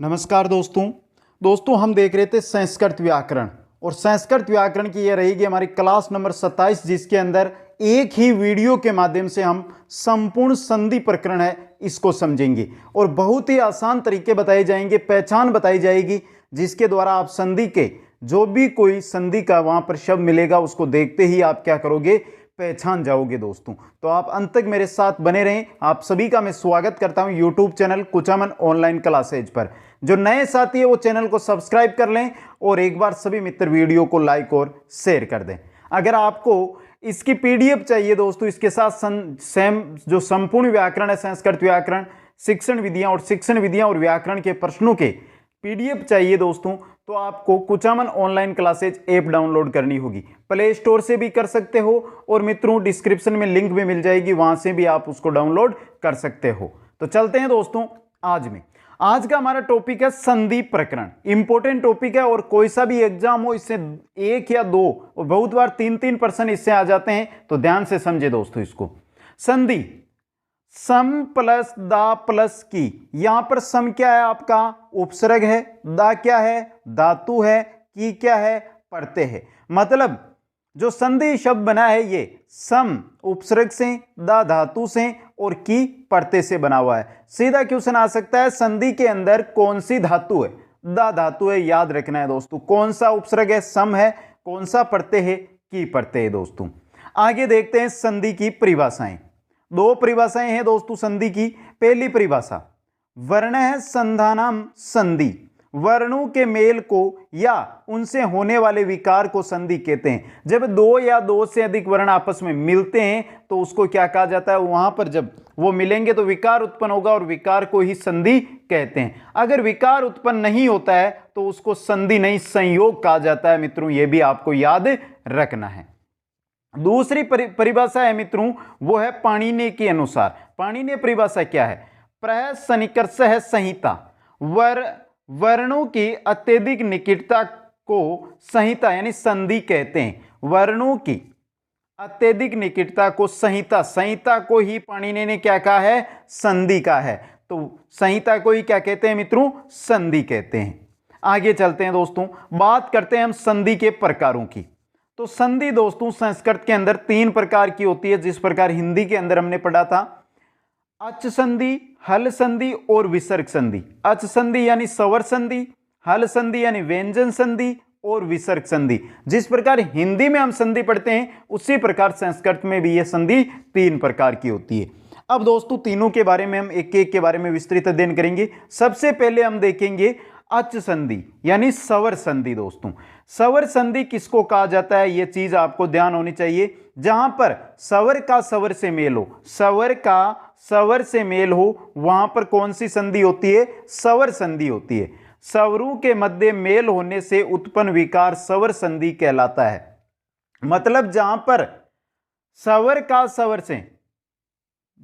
नमस्कार दोस्तों हम देख रहे थे संस्कृत व्याकरण और संस्कृत व्याकरण की ये रहेगी हमारी क्लास नंबर 27, जिसके अंदर एक ही वीडियो के माध्यम से हम संपूर्ण संधि प्रकरण है इसको समझेंगे और बहुत ही आसान तरीके बताए जाएंगे, पहचान बताई जाएगी जिसके द्वारा आप संधि के जो भी कोई संधि का वहां पर शब्द मिलेगा उसको देखते ही आप क्या करोगे, पहचान जाओगे दोस्तों। तो आप अंत तक मेरे साथ बने रहें। आप सभी का मैं स्वागत करता हूं YouTube channel Kuchaman online classes पर। जो नए साथी है वो चैनल को सब्सक्राइब कर लें और एक बार सभी मित्र वीडियो को लाइक और शेयर कर दें। अगर आपको इसकी पीडीएफ चाहिए दोस्तों, इसके साथ सेम जो संपूर्ण व्याकरण है, संस्कृत व्याकरण, शिक्षण विधियां और व्याकरण के प्रश्नों के पीडीएफ चाहिए दोस्तों, तो आपको Kuchaman online classes app download करनी होगी। प्ले स्टोर से भी कर सकते हो और मित्रों डिस्क्रिप्शन में लिंक भी मिल जाएगी, वहां से भी आप उसको डाउनलोड कर सकते हो। तो चलते हैं दोस्तों आज का हमारा टॉपिक है संधि प्रकरण। इंपॉर्टेंट टॉपिक है और कोई सा भी एग्जाम हो इससे एक या दो और बहुत बार तीन प्रश्न इससे आ जाते हैं, तो ध्यान से समझे दोस्तों इसको। संधि सम प्लस दा प्लस की, यहां पर सम क्या है आपका उपसर्ग है, दा क्या है धातु है, की क्या है प्रत्यय है। मतलब जो संधि शब्द बना है ये सम उपसर्ग से, दा धातु से और की प्रत्यय से बना हुआ है। सीधा क्वेश्चन आ सकता है संधि के अंदर कौन सी धातु है, दा धातु है, याद रखना है दोस्तों। कौन सा उपसर्ग है, सम है, कौन सा प्रत्यय है, की प्रत्यय है दोस्तों। आगे देखते हैं संधि की परिभाषाएं। दो परिभाषाएं हैं दोस्तों संधि की। पहली परिभाषा वर्ण है संधानम संधि, वर्णों के मेल को या उनसे होने वाले विकार को संधि कहते हैं। जब दो या दो से अधिक वर्ण आपस में मिलते हैं तो उसको क्या कहा जाता है, वहां पर जब वो मिलेंगे तो विकार उत्पन्न होगा और विकार को ही संधि कहते हैं। अगर विकार उत्पन्न नहीं होता है तो उसको संधि नहीं संयोग कहा जाता है मित्रों, यह भी आपको याद रखना है। दूसरी परिभाषा है मित्रों वो है पाणिनि के अनुसार। पाणिनि परिभाषा क्या है, प्रह सन्निकर्ष है संहिता, वर्णों की अत्यधिक निकटता को संहिता यानी संधि कहते हैं। वर्णों की अत्यधिक निकटता को संहिता, संहिता को ही पाणिनि ने क्या कहा है, संधि का है। तो संहिता को ही क्या कहते हैं मित्रों, संधि कहते हैं। आगे चलते हैं दोस्तों, बात करते हैं हम संधि के प्रकारों की। तो संधि दोस्तों संस्कृत के अंदर तीन प्रकार की होती है, जिस प्रकार हिंदी के अंदर हमने पढ़ा था अच संधि, हल संधि और विसर्ग संधि। अच संधि यानी स्वर संधि, हल संधि यानी व्यंजन संधि और विसर्ग संधि। जिस प्रकार हिंदी में हम संधि पढ़ते हैं उसी प्रकार संस्कृत में भी यह संधि तीन प्रकार की होती है। अब दोस्तों तीनों के बारे में हम एक एक के बारे में विस्तृत अध्ययन करेंगे। सबसे पहले हम देखेंगे अच संधि यानी स्वर संधि। दोस्तों स्वर संधि किसको कहा जाता है, यह चीज आपको ध्यान होनी चाहिए। जहां पर स्वर का स्वर से मेल हो, स्वर का स्वर से मेल हो, वहां पर कौन सी संधि होती है, स्वर संधि होती है। स्वरों के मध्य मेल होने से उत्पन्न विकार स्वर संधि कहलाता है। मतलब जहां पर स्वर का स्वर से,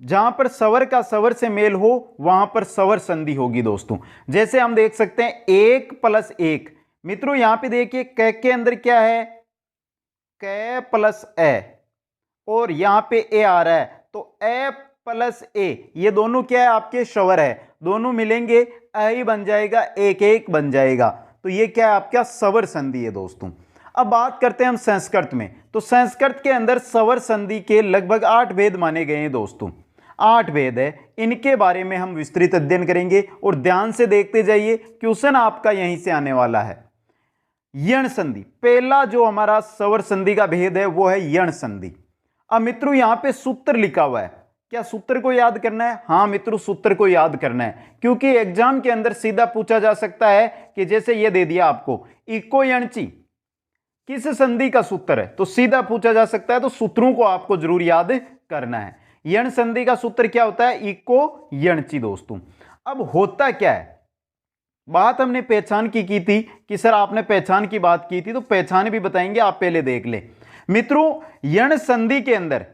जहां पर स्वर का स्वर से मेल हो वहां पर स्वर संधि होगी दोस्तों। जैसे हम देख सकते हैं एक प्लस एक, मित्रों यहां पे देखिए क के अंदर क्या है, क प्लस ए और यहां पे ए आ रहा है, तो ए प्लस ए ये दोनों क्या है आपके स्वर है, दोनों मिलेंगे ए ही बन जाएगा, एक एक बन जाएगा। तो ये क्या है आपका स्वर संधि है दोस्तों। अब बात करते हैं हम संस्कृत में। तो संस्कृत के अंदर स्वर संधि के लगभग 8 भेद माने गए हैं दोस्तों। 8 भेद है, इनके बारे में हम विस्तृत अध्ययन करेंगे और ध्यान से देखते जाइए, क्वेश्चन आपका यहीं से आने वाला है। यण संधि, पहला जो हमारा स्वर संधि का भेद है वो है यण संधि। अब मित्रों यहां पे सूत्र लिखा हुआ है, क्या सूत्र को याद करना है? हाँ मित्रों सूत्र को याद करना है, क्योंकि एग्जाम के अंदर सीधा पूछा जा सकता है कि जैसे ये दे दिया आपको इको यणची किस संधि का सूत्र है, तो सीधा पूछा जा सकता है। तो सूत्रों को आपको जरूर याद करना है। यण संधि का सूत्र क्या होता है, इको यणची दोस्तों। अब होता क्या है, बात हमने पहचान की थी कि सर आपने पहचान की बात की थी, तो पहचान भी बताएंगे, आप पहले देख ले मित्रों। यण संधि के अंदर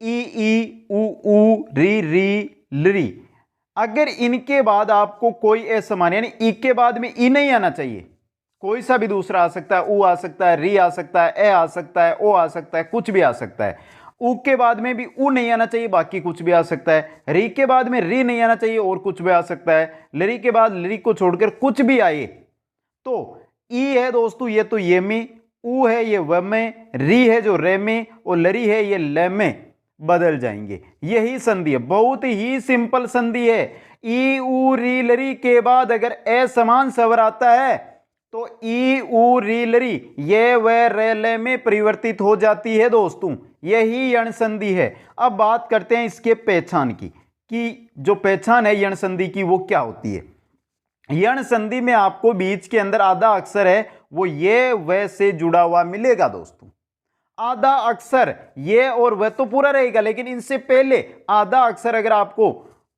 ई उ री लरी, अगर इनके बाद आपको कोई असमान यानी ई के बाद में ई नहीं आना चाहिए, कोई सा भी दूसरा आ सकता है, उ आ सकता है, री आ सकता है, ए आ सकता है, ओ आ सकता है, कुछ भी आ सकता है, ऊ के बाद में भी ऊ नहीं आना चाहिए, बाकी कुछ भी आ सकता है। री के बाद में री नहीं आना चाहिए, और कुछ भी आ सकता है। लरी के बाद लरी को छोड़कर कुछ भी आए तो ई है दोस्तों ये तो ये में, ऊ है ये व में, री है जो रे में, और लरी है ये ल में बदल जाएंगे। यही संधि है, बहुत ही सिंपल संधि है। ई ऊ री लरी के बाद अगर ए समान स्वर आता है तो ई ऊ री लरी ये व रे ले में परिवर्तित हो जाती है दोस्तों, यही यण संधि है। अब बात करते हैं इसके पहचान की, कि जो पहचान है यण संधि की वो क्या होती है। यण संधि में आपको बीच के अंदर आधा अक्षर है वो ये व से जुड़ा हुआ मिलेगा दोस्तों। आधा अक्षर ये और वह तो पूरा रहेगा, लेकिन इनसे पहले आधा अक्षर अगर आपको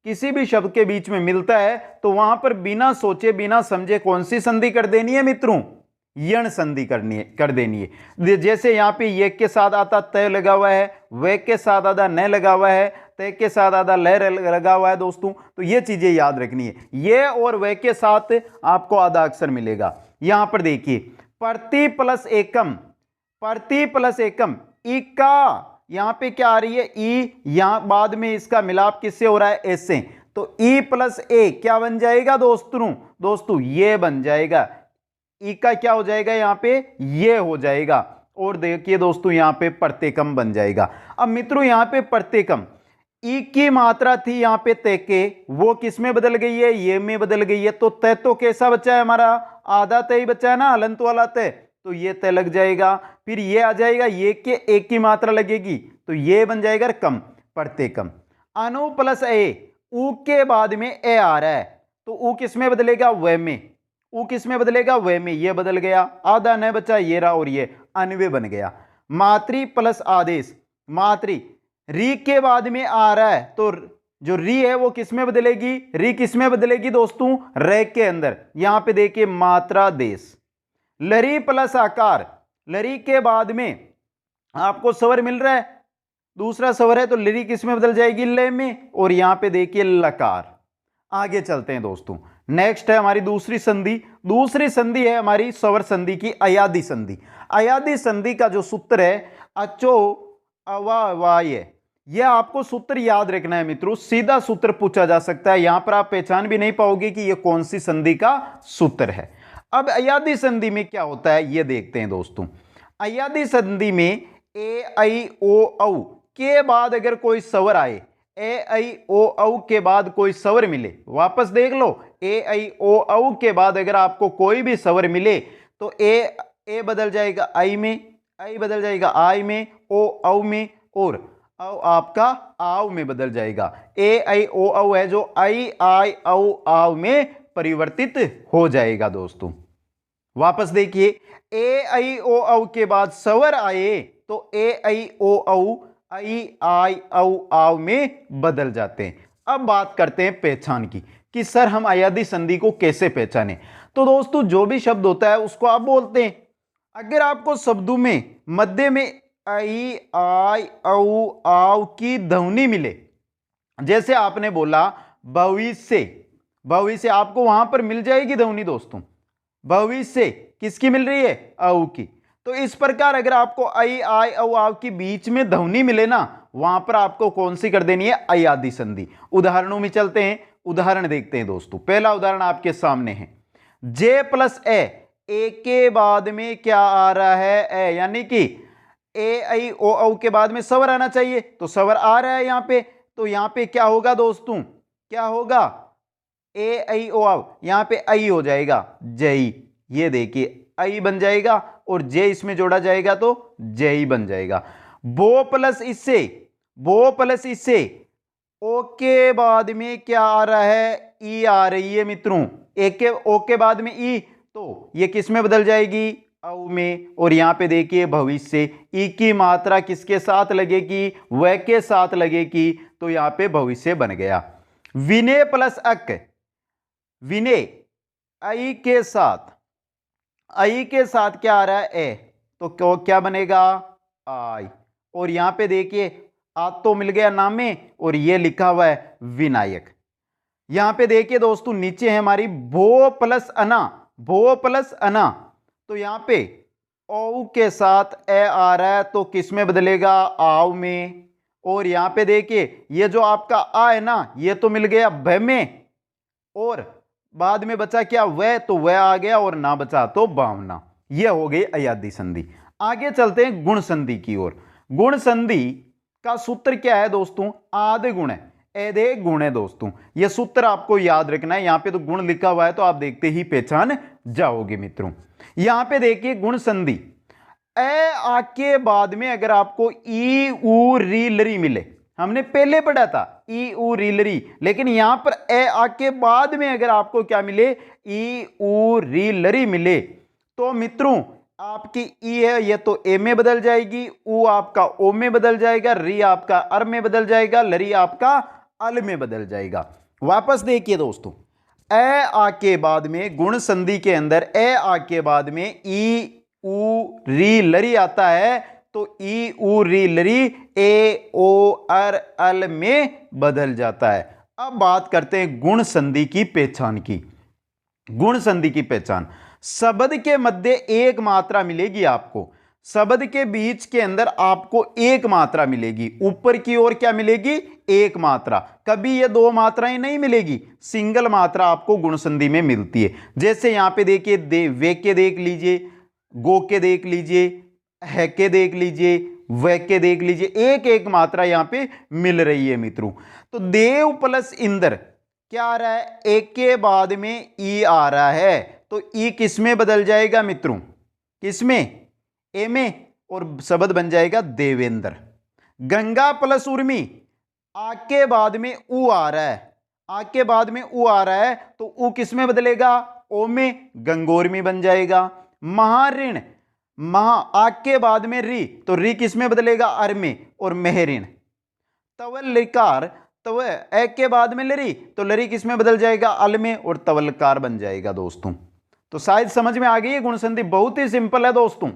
किसी भी शब्द के बीच में मिलता है तो वहां पर बिना सोचे बिना समझे कौन सी संधि कर देनी है मित्रों, यण संधि कर देनी है। जैसे यहाँ पे ये के साथ आता तय लगा हुआ है, वे के साथ आधा न लगा हुआ है, तय के साथ आधा लय लगा हुआ है दोस्तों, तो ये चीजें याद रखनी है। ये और वे के साथ आपको आधा अक्षर मिलेगा। यहां पर देखिए प्रति प्लस एकम, प्रति प्लस एकम इका, यहां पे क्या आ रही है ई, यहां बाद में इसका मिलाप किससे हो रहा है एस से, तो ई प्लस ए क्या बन जाएगा दोस्तों ये बन जाएगा। ई का क्या हो जाएगा यहां पे ये हो जाएगा, और देखिए दोस्तों यहां पे प्रत्येकम बन जाएगा। अब मित्रों यहां पे प्रत्येकम ई की मात्रा थी यहां पे तय के, वो किस में बदल गई है ये में बदल गई है, तो तय तो कैसा बचा है हमारा आधा तय बचा है ना, हलंत वाला तय, तो ये तय लग जाएगा। फिर ये आ जाएगा ये के एक की मात्रा लगेगी तो ये बन जाएगा कम प्रत्येकम। अनु प्लस ए, ऊ के बाद में ए आ रहा है तो ऊ किस में बदलेगा व में, ऊ किस में बदलेगा व में, ये बदल गया, आधा न बचा ये रहा और ये अन्वय बन गया। मातृ प्लस आदेश, मातृ री के बाद में आ रहा है तो जो री है वो किस में बदलेगी, री किस में बदलेगी दोस्तों रे के अंदर, यहां पे देखिए मात्रा देश। लरी प्लस आकार, लरी के बाद में आपको स्वर मिल रहा है, दूसरा स्वर है तो लरी किस में बदल जाएगी ले में, और यहां पे देखिए लकार। आगे चलते हैं दोस्तों, नेक्स्ट है हमारी दूसरी संधि। दूसरी संधि है हमारी स्वर संधि की अयादी संधि। अयादी संधि का जो सूत्र है अचो अवाय, यह आपको सूत्र याद रखना है मित्रों, सीधा सूत्र पूछा जा सकता है, यहां पर आप पहचान भी नहीं पाओगे कि यह कौन सी संधि का सूत्र है। अब अयादी संधि में क्या होता है ये देखते हैं दोस्तों। अयादी संधि में ए आई ओ औ के बाद अगर कोई स्वर आए, ए आई ओ औ के बाद कोई स्वर मिले, वापस देख लो, ए आई ओ औ के बाद अगर आपको कोई भी स्वर मिले तो ए बदल जाएगा आई में, आई बदल जाएगा आई में, ओ औ में, और औ आपका आव में बदल जाएगा। ए आई ओ औ है जो आई आई औ आव में परिवर्तित हो जाएगा दोस्तों। वापस देखिए ए आई ओ औ के बाद स्वर आए तो ए आई ओ औ आई आई औ आव में बदल जाते हैं। अब बात करते हैं पहचान की कि सर हम अयादी संधि को कैसे पहचाने। तो दोस्तों जो भी शब्द होता है उसको आप बोलते हैं, अगर आपको शब्दों में मध्य में आई आई औ आव की ध्वनि मिले, जैसे आपने बोला भविष्य, भविष्य आपको वहां पर मिल जाएगी ध्वनि दोस्तों, भविष्य किसकी मिल रही है औ की। तो इस प्रकार अगर आपको आई आई औ आव की बीच में ध्वनि मिले ना, वहां पर आपको कौन सी कर देनी है अयादी संधि। उदाहरणों में चलते हैं, उदाहरण देखते हैं दोस्तों। पहला उदाहरण आपके सामने है, जे प्लस ए के बाद में क्या आ रहा है ए, यानी कि ए आई ओ औ के बाद में स्वर आना चाहिए तो स्वर आ रहा है यहां पे, तो यहां पे क्या होगा दोस्तों, क्या होगा ए आई ओ आव, यहां पे आई हो जाएगा जई, ये देखिए आई बन जाएगा और जे इसमें जोड़ा जाएगा तो जई बन जाएगा। बो प्लस इससे, बो प्लस इससे ओ के बाद में क्या आ रहा है ई आ रही है मित्रों, एक के ओ के बाद में ई, तो ये किस में बदल जाएगी औ में, और यहां पे देखिए भविष्य ई की मात्रा किसके साथ लगेगी व के साथ लगेगी, तो यहां पे भविष्य बन गया। विनय प्लस अक, विनय आई के साथ, आई के साथ क्या आ रहा है ए, तो क्या बनेगा आई, और यहां पे देखिए आ तो मिल गया नाम में और ये लिखा हुआ है विनायक। यहां पे देखिए दोस्तों नीचे है हमारी भो प्लस अना, भो प्लस अना, तो यहां पे औ के साथ ए आ रहा है तो किस में बदलेगा, आव में। और यहां पे देखिए ये जो आपका आ है ना, ये तो मिल गया भ में, और बाद में बचा क्या, वह, तो वह आ गया, और ना बचा तो भावना। यह हो गई अयादी संधि। आगे चलते हैं गुण संधि की ओर। गुण संधि का सूत्र क्या है दोस्तों, आधे गुण है, एदे गुण है दोस्तों। यह सूत्र आपको याद रखना है। यहां पे तो गुण लिखा हुआ है तो आप देखते ही पहचान जाओगे मित्रों। यहां पे देखिए गुण संधि, ए आ के बाद में अगर आपको ई उ री लरी मिले, हमने पहले पढ़ा था ई उ री लरी, लेकिन यहां पर ए आ के बाद में अगर आपको क्या मिले, ई उ री लरी मिले, तो मित्रों आपकी ई है ये तो ए में बदल जाएगी, उ आपका ओ में बदल जाएगा, री आपका अर में बदल जाएगा, लरी आपका अल में बदल जाएगा। वापस देखिए दोस्तों, ए आ के बाद में गुण संधि के अंदर ए आ के बाद में ई उ री लरी आता है, तो ई उ री लरी ए ओ अर अल में बदल जाता है। अब बात करते हैं गुण संधि की पहचान की। गुण संधि की पहचान, शब्द के मध्य एक मात्रा मिलेगी आपको, शब्द के बीच के अंदर आपको एक मात्रा मिलेगी, ऊपर की ओर क्या मिलेगी, एक मात्रा। कभी ये दो मात्राएं नहीं मिलेगी, सिंगल मात्रा आपको गुण संधि में मिलती है। जैसे यहां पे देखिए वे के देख लीजिए, गो के देख लीजिए, है के देख लीजिए, वह के देख लीजिए, एक एक मात्रा यहां पे मिल रही है मित्रों। तो देव प्लस इंद्र क्या आ रहा है, एक के बाद में ई आ रहा है, तो ई किस में बदल जाएगा मित्रों, किस में, ए में, और शब्द बन जाएगा देवेंद्र। गंगा प्लस उर्मी, आ के बाद में उ आ रहा है, आ के बाद में उ आ रहा है, तो उ किस में बदलेगा, ओ में, गंगोर्मी बन जाएगा। महाऋण, महा आ के बाद में री, तो री किस में बदलेगा, अर में, और महऋण। तवल्लिकार, तो ए के बाद में लरी, तो लरी किस में बदल जाएगा, अल में, और तवल्लकार बन जाएगा दोस्तों। तो शायद समझ में आ गई है गुण संधि, बहुत ही सिंपल है दोस्तों।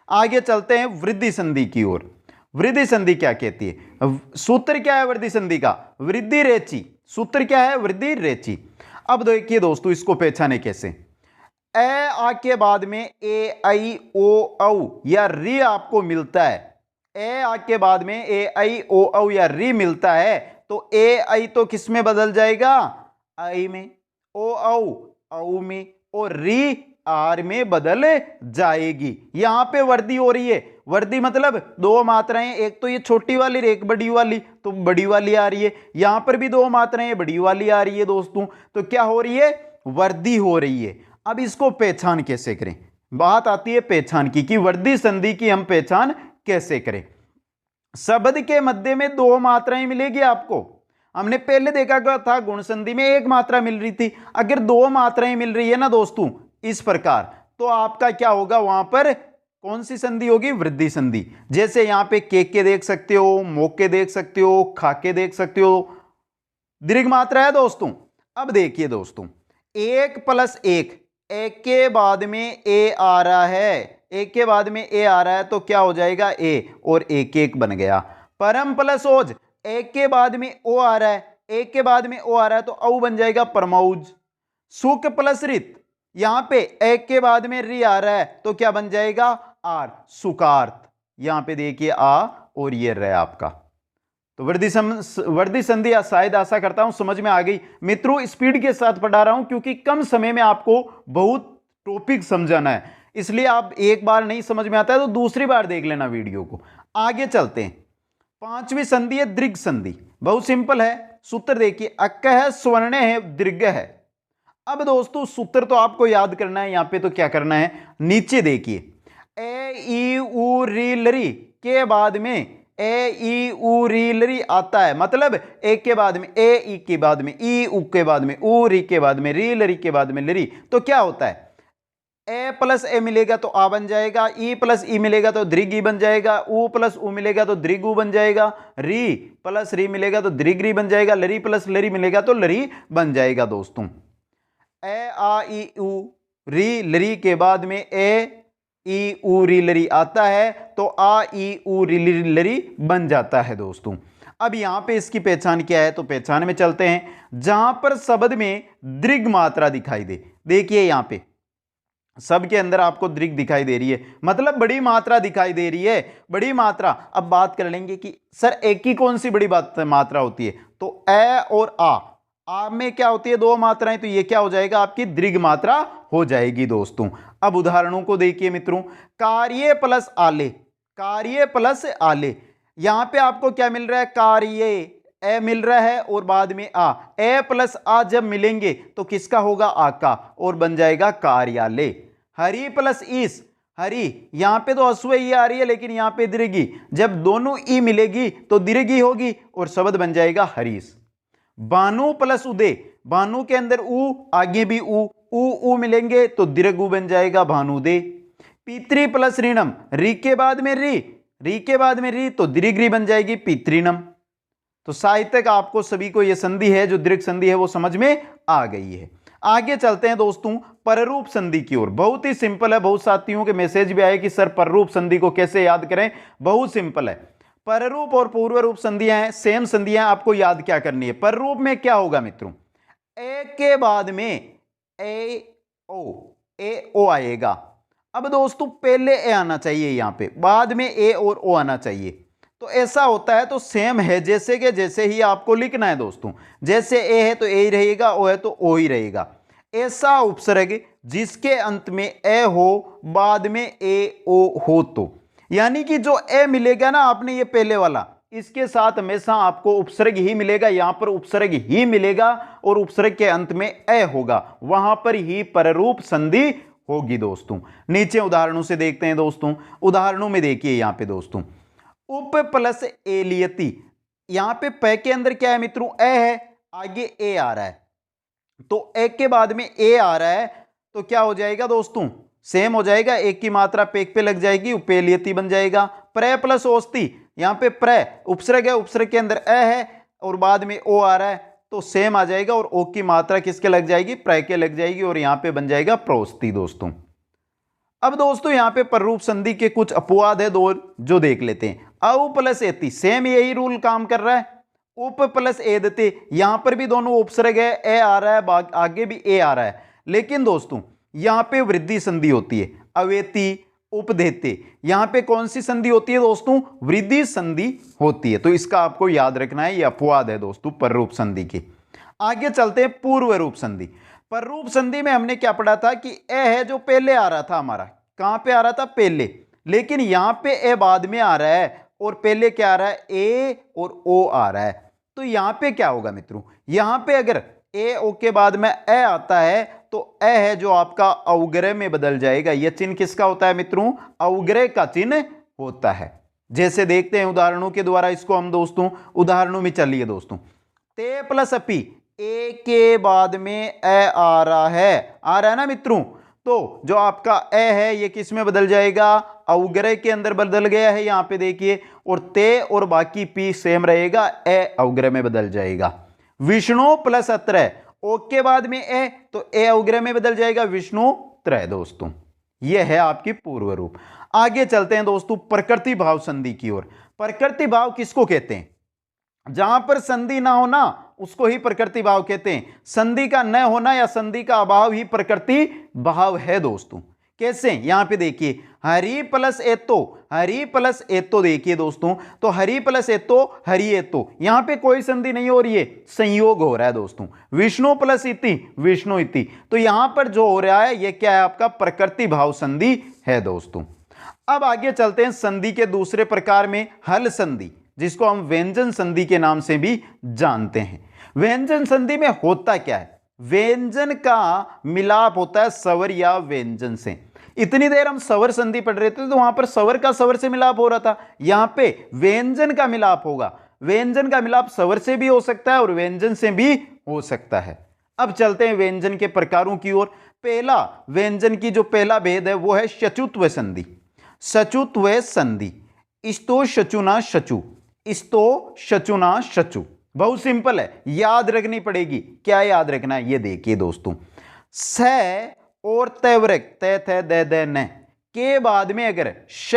आगे चलते हैं वृद्धि संधि की ओर। वृद्धि संधि क्या कहती है, सूत्र क्या है वृद्धि संधि का, वृद्धि रेची। सूत्र क्या है, वृद्धि रेची। अब देखिए दोस्तों इसको पहचाने कैसे, ए आ के बाद में ए आई ओ औ या री आपको मिलता है, ए आ के बाद में ए आई ओ औ या री मिलता है, तो ए आई तो किस में बदल जाएगा, आई में, ओ औ में, और री आर में बदल जाएगी। यहां पे वृद्धि हो रही है, वृद्धि मतलब दो मात्राएं, एक तो ये छोटी वाली एक बड़ी वाली, तो बड़ी वाली आ रही है, यहां पर भी दो मात्राएं बड़ी वाली आ रही है दोस्तों। तो क्या हो रही है, वृद्धि हो रही है। अब इसको पहचान कैसे करें, बात आती है पहचान की कि वृद्धि संधि की हम पहचान कैसे करें। शब्द के मध्य में दो मात्राएं मिलेगी आपको, हमने पहले देखा था गुण संधि में एक मात्रा मिल रही थी। अगर दो मात्राएं मिल रही है ना दोस्तों इस प्रकार, तो आपका क्या होगा, वहां पर कौन सी संधि होगी, वृद्धि संधि। जैसे यहां पे के देख सकते हो, मोके देख सकते हो, खाके देख सकते हो, दीर्घ मात्रा है दोस्तों। अब देखिए दोस्तों, एक प्लस एक के बाद में ए आ रहा है, एक के बाद में ए आ रहा है, तो क्या हो जाएगा, ए, और एक एक बन गया। परम प्लस ओज, एक के बाद में ओ आ रहा है, एक के बाद में ओ आ रहा है, तो औ बन जाएगा परमौज। सुख प्लस रित, यहां पे एक के बाद में री आ रहा है, तो क्या बन जाएगा, आर, सुकार्त। यहां पे देखिए आ और ये रहा आपका। तो वृद्धि संधि शायद आशा करता हूं समझ में आ गई मित्रों। स्पीड के साथ पढ़ा रहा हूं क्योंकि कम समय में आपको बहुत टॉपिक समझाना है, इसलिए आप एक बार नहीं समझ में आता है तो दूसरी बार देख लेना वीडियो को। आगे चलते हैं, पांचवी संधि है दीर्घ संधि। बहुत सिंपल है, सूत्र देखिए, अक है, स्वर्ण है, दीर्घ है। अब दोस्तों सूत्र तो आपको याद करना है, यहां पे तो क्या करना है, नीचे देखिए, ए ई उ री लरी के बाद में ए ई उ री लरी आता है, मतलब एक के बाद में ए, ई के बाद में ई, उ के बाद में उ, री के बाद में री, लरी के बाद में लरी, तो क्या होता है, ए प्लस ए मिलेगा तो आ बन जाएगा, ई प्लस ई मिलेगा तो दीर्घ ई बन जाएगा, उ प्लस उ मिलेगा तो दीर्घ उ बन जाएगा, री प्लस री मिलेगा तो दीर्घ री बन जाएगा, लरी प्लस लरी मिलेगा तो लरी बन जाएगा दोस्तों। ए आ ई उ री लरी के बाद में ए ई उ री लरी आता है, तो आ ई उ री लरी बन जाता है दोस्तों। अब यहां पे इसकी पहचान क्या है, तो पहचान में चलते हैं। जहां पर शब्द में दीर्घ मात्रा दिखाई दे, देखिए यहां पे सब के अंदर आपको दीर्घ दिखाई दे रही है, मतलब बड़ी मात्रा दिखाई दे रही है, बड़ी मात्रा। अब बात कर लेंगे कि सर एक की कौन सी बड़ी मात्रा होती है, तो ए और आ में क्या होती है, दो मात्राएं, तो ये क्या हो जाएगा, आपकी दीर्घ मात्रा हो जाएगी दोस्तों। अब उदाहरणों को देखिए मित्रों, कार्य प्लस आले, कार्य प्लस आले, यहां पे आपको क्या मिल रहा है, कार्य ए मिल रहा है और बाद में आ, ए प्लस आ जब मिलेंगे तो किसका होगा, आ का, और बन जाएगा कार्यालय। हरी प्लस ईस, हरी, यहां पे तो अश्व ई आ रही है लेकिन यहां पे दीर्घी, जब दोनों ई मिलेगी तो दीर्घी होगी और शब्द बन जाएगा हरीश। बानु प्लस उदय, बानु के अंदर ऊ, आगे भी ऊ मिलेंगे तो दीर्घ ऊ बन जाएगा भानुदे। पितृ प्लस ऋणम, री के बाद में री के बाद में री तो दीर्घ री बन जाएगी पितृणम। तो साहित्यक आपको सभी को यह संधि है जो दीर्घ संधि है वो समझ में आ गई है। आगे चलते हैं दोस्तों पररूप संधि की ओर। बहुत ही सिंपल है, बहुत साथियों के मैसेज भी आए कि सर पररूप संधि को कैसे याद करें, बहुत सिंपल है। पररूप और पूर्व रूप संधियां हैं, सेम संधियां, आपको याद क्या करनी है। पररूप में क्या होगा मित्रों, ए के बाद में ए ओ आएगा। अब दोस्तों पहले ए आना चाहिए, यहां पे बाद में ए और ओ आना चाहिए। तो ऐसा होता है, तो सेम है जैसे कि जैसे ही आपको लिखना है दोस्तों, जैसे ए है तो ए ही रहेगा, ओ है तो ओ ही रहेगा। ऐसा उपसर्ग जिसके अंत में ए हो बाद में ए ओ हो, तो यानी कि जो ए मिलेगा ना आपने, ये पहले वाला, इसके साथ हमेशा आपको उपसर्ग ही मिलेगा, यहां पर उपसर्ग ही मिलेगा और उपसर्ग के अंत में ए होगा, वहां पर ही पररूप संधि होगी दोस्तों। नीचे उदाहरणों से देखते हैं दोस्तों। उदाहरणों में देखिए यहां पे दोस्तों, उप प्लस एलियति, यहां पे प के अंदर क्या है मित्रों, ए है, आगे ए आ रहा है, तो एक के बाद में ए आ रहा है तो क्या हो जाएगा दोस्तों, सेम हो जाएगा, एक की मात्रा पेक पे लग जाएगी, उपेलियति बन जाएगा। प्र प्लस ओस्ती, यहां पे प्र उपसर्ग है, उपसर्ग के अंदर ए है और बाद में ओ आ रहा है तो सेम आ जाएगा और ओ की मात्रा किसके लग जाएगी, प्र के लग जाएगी और यहां पे बन जाएगा प्रोस्ती दोस्तों। अब दोस्तों यहां पे पररूप संधि के कुछ अपवाद है दो, जो देख लेते हैं। औ प्लस एति, सेम यही रूल काम कर रहा है। उप प्लस एदते, यहां पर भी दोनों उपसर्ग है, ए आ रहा है, आगे भी ए आ रहा है, लेकिन दोस्तों यहां पे वृद्धि संधि होती है, अवेति उपदेते, यहां पे कौन सी संधि होती है दोस्तों, वृद्धि संधि होती है। तो इसका आपको याद रखना है, यह अपवाद है दोस्तों पररूप संधि के। आगे चलते हैं पूर्व रूप संधि। पररूप संधि में हमने क्या पढ़ा था कि ए है जो पहले आ रहा था, हमारा कहां पे आ रहा था, पहले, लेकिन यहां पे ए बाद में आ रहा है और पहले क्या आ रहा है, ए और ओ आ रहा है। तो यहां पे क्या होगा मित्रों, यहां पे अगर ए ओ के बाद में ए आता है तो ए है जो आपका अवग्रह में बदल जाएगा। यह चिन्ह किसका होता है मित्रों, अवग्रह का चिन्ह होता है। जैसे देखते हैं उदाहरणों के द्वारा इसको हम दोस्तों, उदाहरणों में चलिए दोस्तों। ते प्लस अपी, ए के बाद में ए आ रहा है ना मित्रों, तो जो आपका ए है ये किस में बदल जाएगा, अवग्रह के अंदर बदल गया है, यहां पे देखिए, और ते और बाकी पी सेम रहेगा, ए अवग्रह में बदल जाएगा। विष्णु प्लस अत्रय, ओ के बाद में ए तो ए अवग्रह में बदल जाएगा, विष्णु त्रय दोस्तों। यह है आपकी पूर्व रूप। आगे चलते हैं दोस्तों प्रकृति भाव संधि की ओर। प्रकृति भाव किसको कहते हैं, जहां पर संधि ना होना उसको ही प्रकृति भाव कहते हैं। संधि का न होना या संधि का अभाव ही प्रकृति भाव है दोस्तों। कैसे, यहां पे देखिए, हरि प्लस एतो, हरि प्लस एतो देखिए दोस्तों, तो हरि प्लस एतो हरि एतो, यहां पे कोई संधि नहीं हो रही है, संयोग हो रहा है दोस्तों। विष्णु प्लस इति विष्णु इति, तो यहां पर जो हो रहा है ये क्या है, आपका प्रकृति भाव संधि है दोस्तों। अब आगे चलते हैं संधि के दूसरे प्रकार में, हल संधि, जिसको हम व्यंजन संधि के नाम से भी जानते हैं। व्यंजन संधि में होता क्या है, व्यंजन का मिलाप होता है स्वर या व्यंजन से। इतनी देर हम स्वर संधि पढ़ रहे थे तो वहां पर स्वर का स्वर से मिलाप हो रहा था, यहां पे व्यंजन का मिलाप होगा। व्यंजन का मिलाप स्वर से भी हो सकता है और व्यंजन से भी हो सकता है। अब चलते हैं व्यंजन के प्रकारों की ओर। पहला व्यंजन की जो पहला भेद है वो है शचुत्व संधि। शचुत्व संधि, स्तो शचुना शचु, स्तो शचुना शचु, बहुत सिंपल है, याद रखनी पड़ेगी। क्या याद रखना है, ये देखिए दोस्तों, स और तय वर्ग, तय थे दे दे न के बाद में अगर श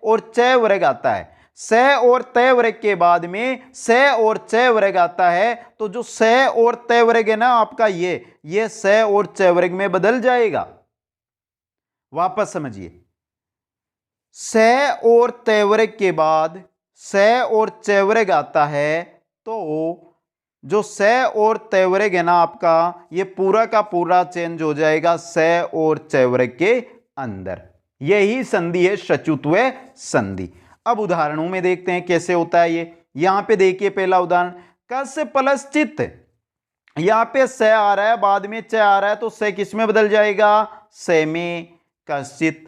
और च वर्ग आता है, स और तय वर्ग के बाद में स और च वर्ग आता है, तो जो स और तय वर्ग है ना आपका, ये स और च वर्ग में बदल जाएगा। वापस समझिए, स और तेवरक के बाद स और चेवरग आता है, तो जो स और तेवरग है ना आपका, ये पूरा का पूरा चेंज हो जाएगा स और चेवरग के अंदर। यही संधि है शचुत्व संधि। अब उदाहरणों में देखते हैं कैसे होता है ये। यहां पे देखिए पहला उदाहरण, कस प्लस चित, यहां पे स आ रहा है, बाद में च आ रहा है, तो स किस में बदल जाएगा, स में, कश्चित।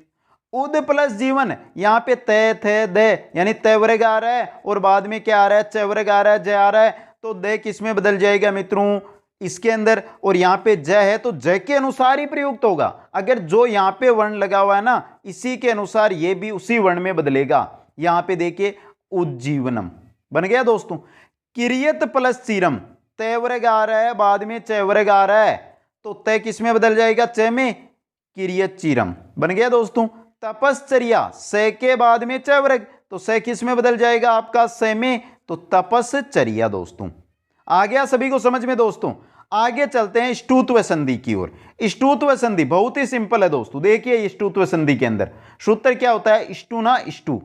उद प्लस जीवन, यहां पे तय थे दे यानी तैवरग आ रहा है, और बाद में क्या आ रहा है, चैवरग आ रहा है, जय आ रहा है, तो दे किस में बदल जाएगा मित्रों, इसके अंदर। और यहां पे जय है तो जय के अनुसार ही प्रयुक्त होगा। अगर जो यहां पे वर्ण लगा हुआ है ना, इसी के अनुसार ये भी उसी वर्ण में बदलेगा। यहां पे देखिए उज्जीवनम बन गया दोस्तों। किरियत प्लस चीरम, तैवरग आ रहा है, बाद में चैवरग आ रहा है, तो तय किस में बदल जाएगा, च में, किरियत चीरम बन गया दोस्तों। तपश्चर्या, से के बाद में चैवरग, तो से किस में बदल जाएगा आपका, से में, तो तपश्चर्या दोस्तों। आ गया सभी को समझ में दोस्तों। आगे चलते हैं ष्टुत्व संधि की ओर। ष्टुत्व संधि बहुत ही सिंपल है दोस्तों। देखिए ष्टुत्व संधि के अंदर सूत्र क्या होता है, इष्टु ना इष्टु,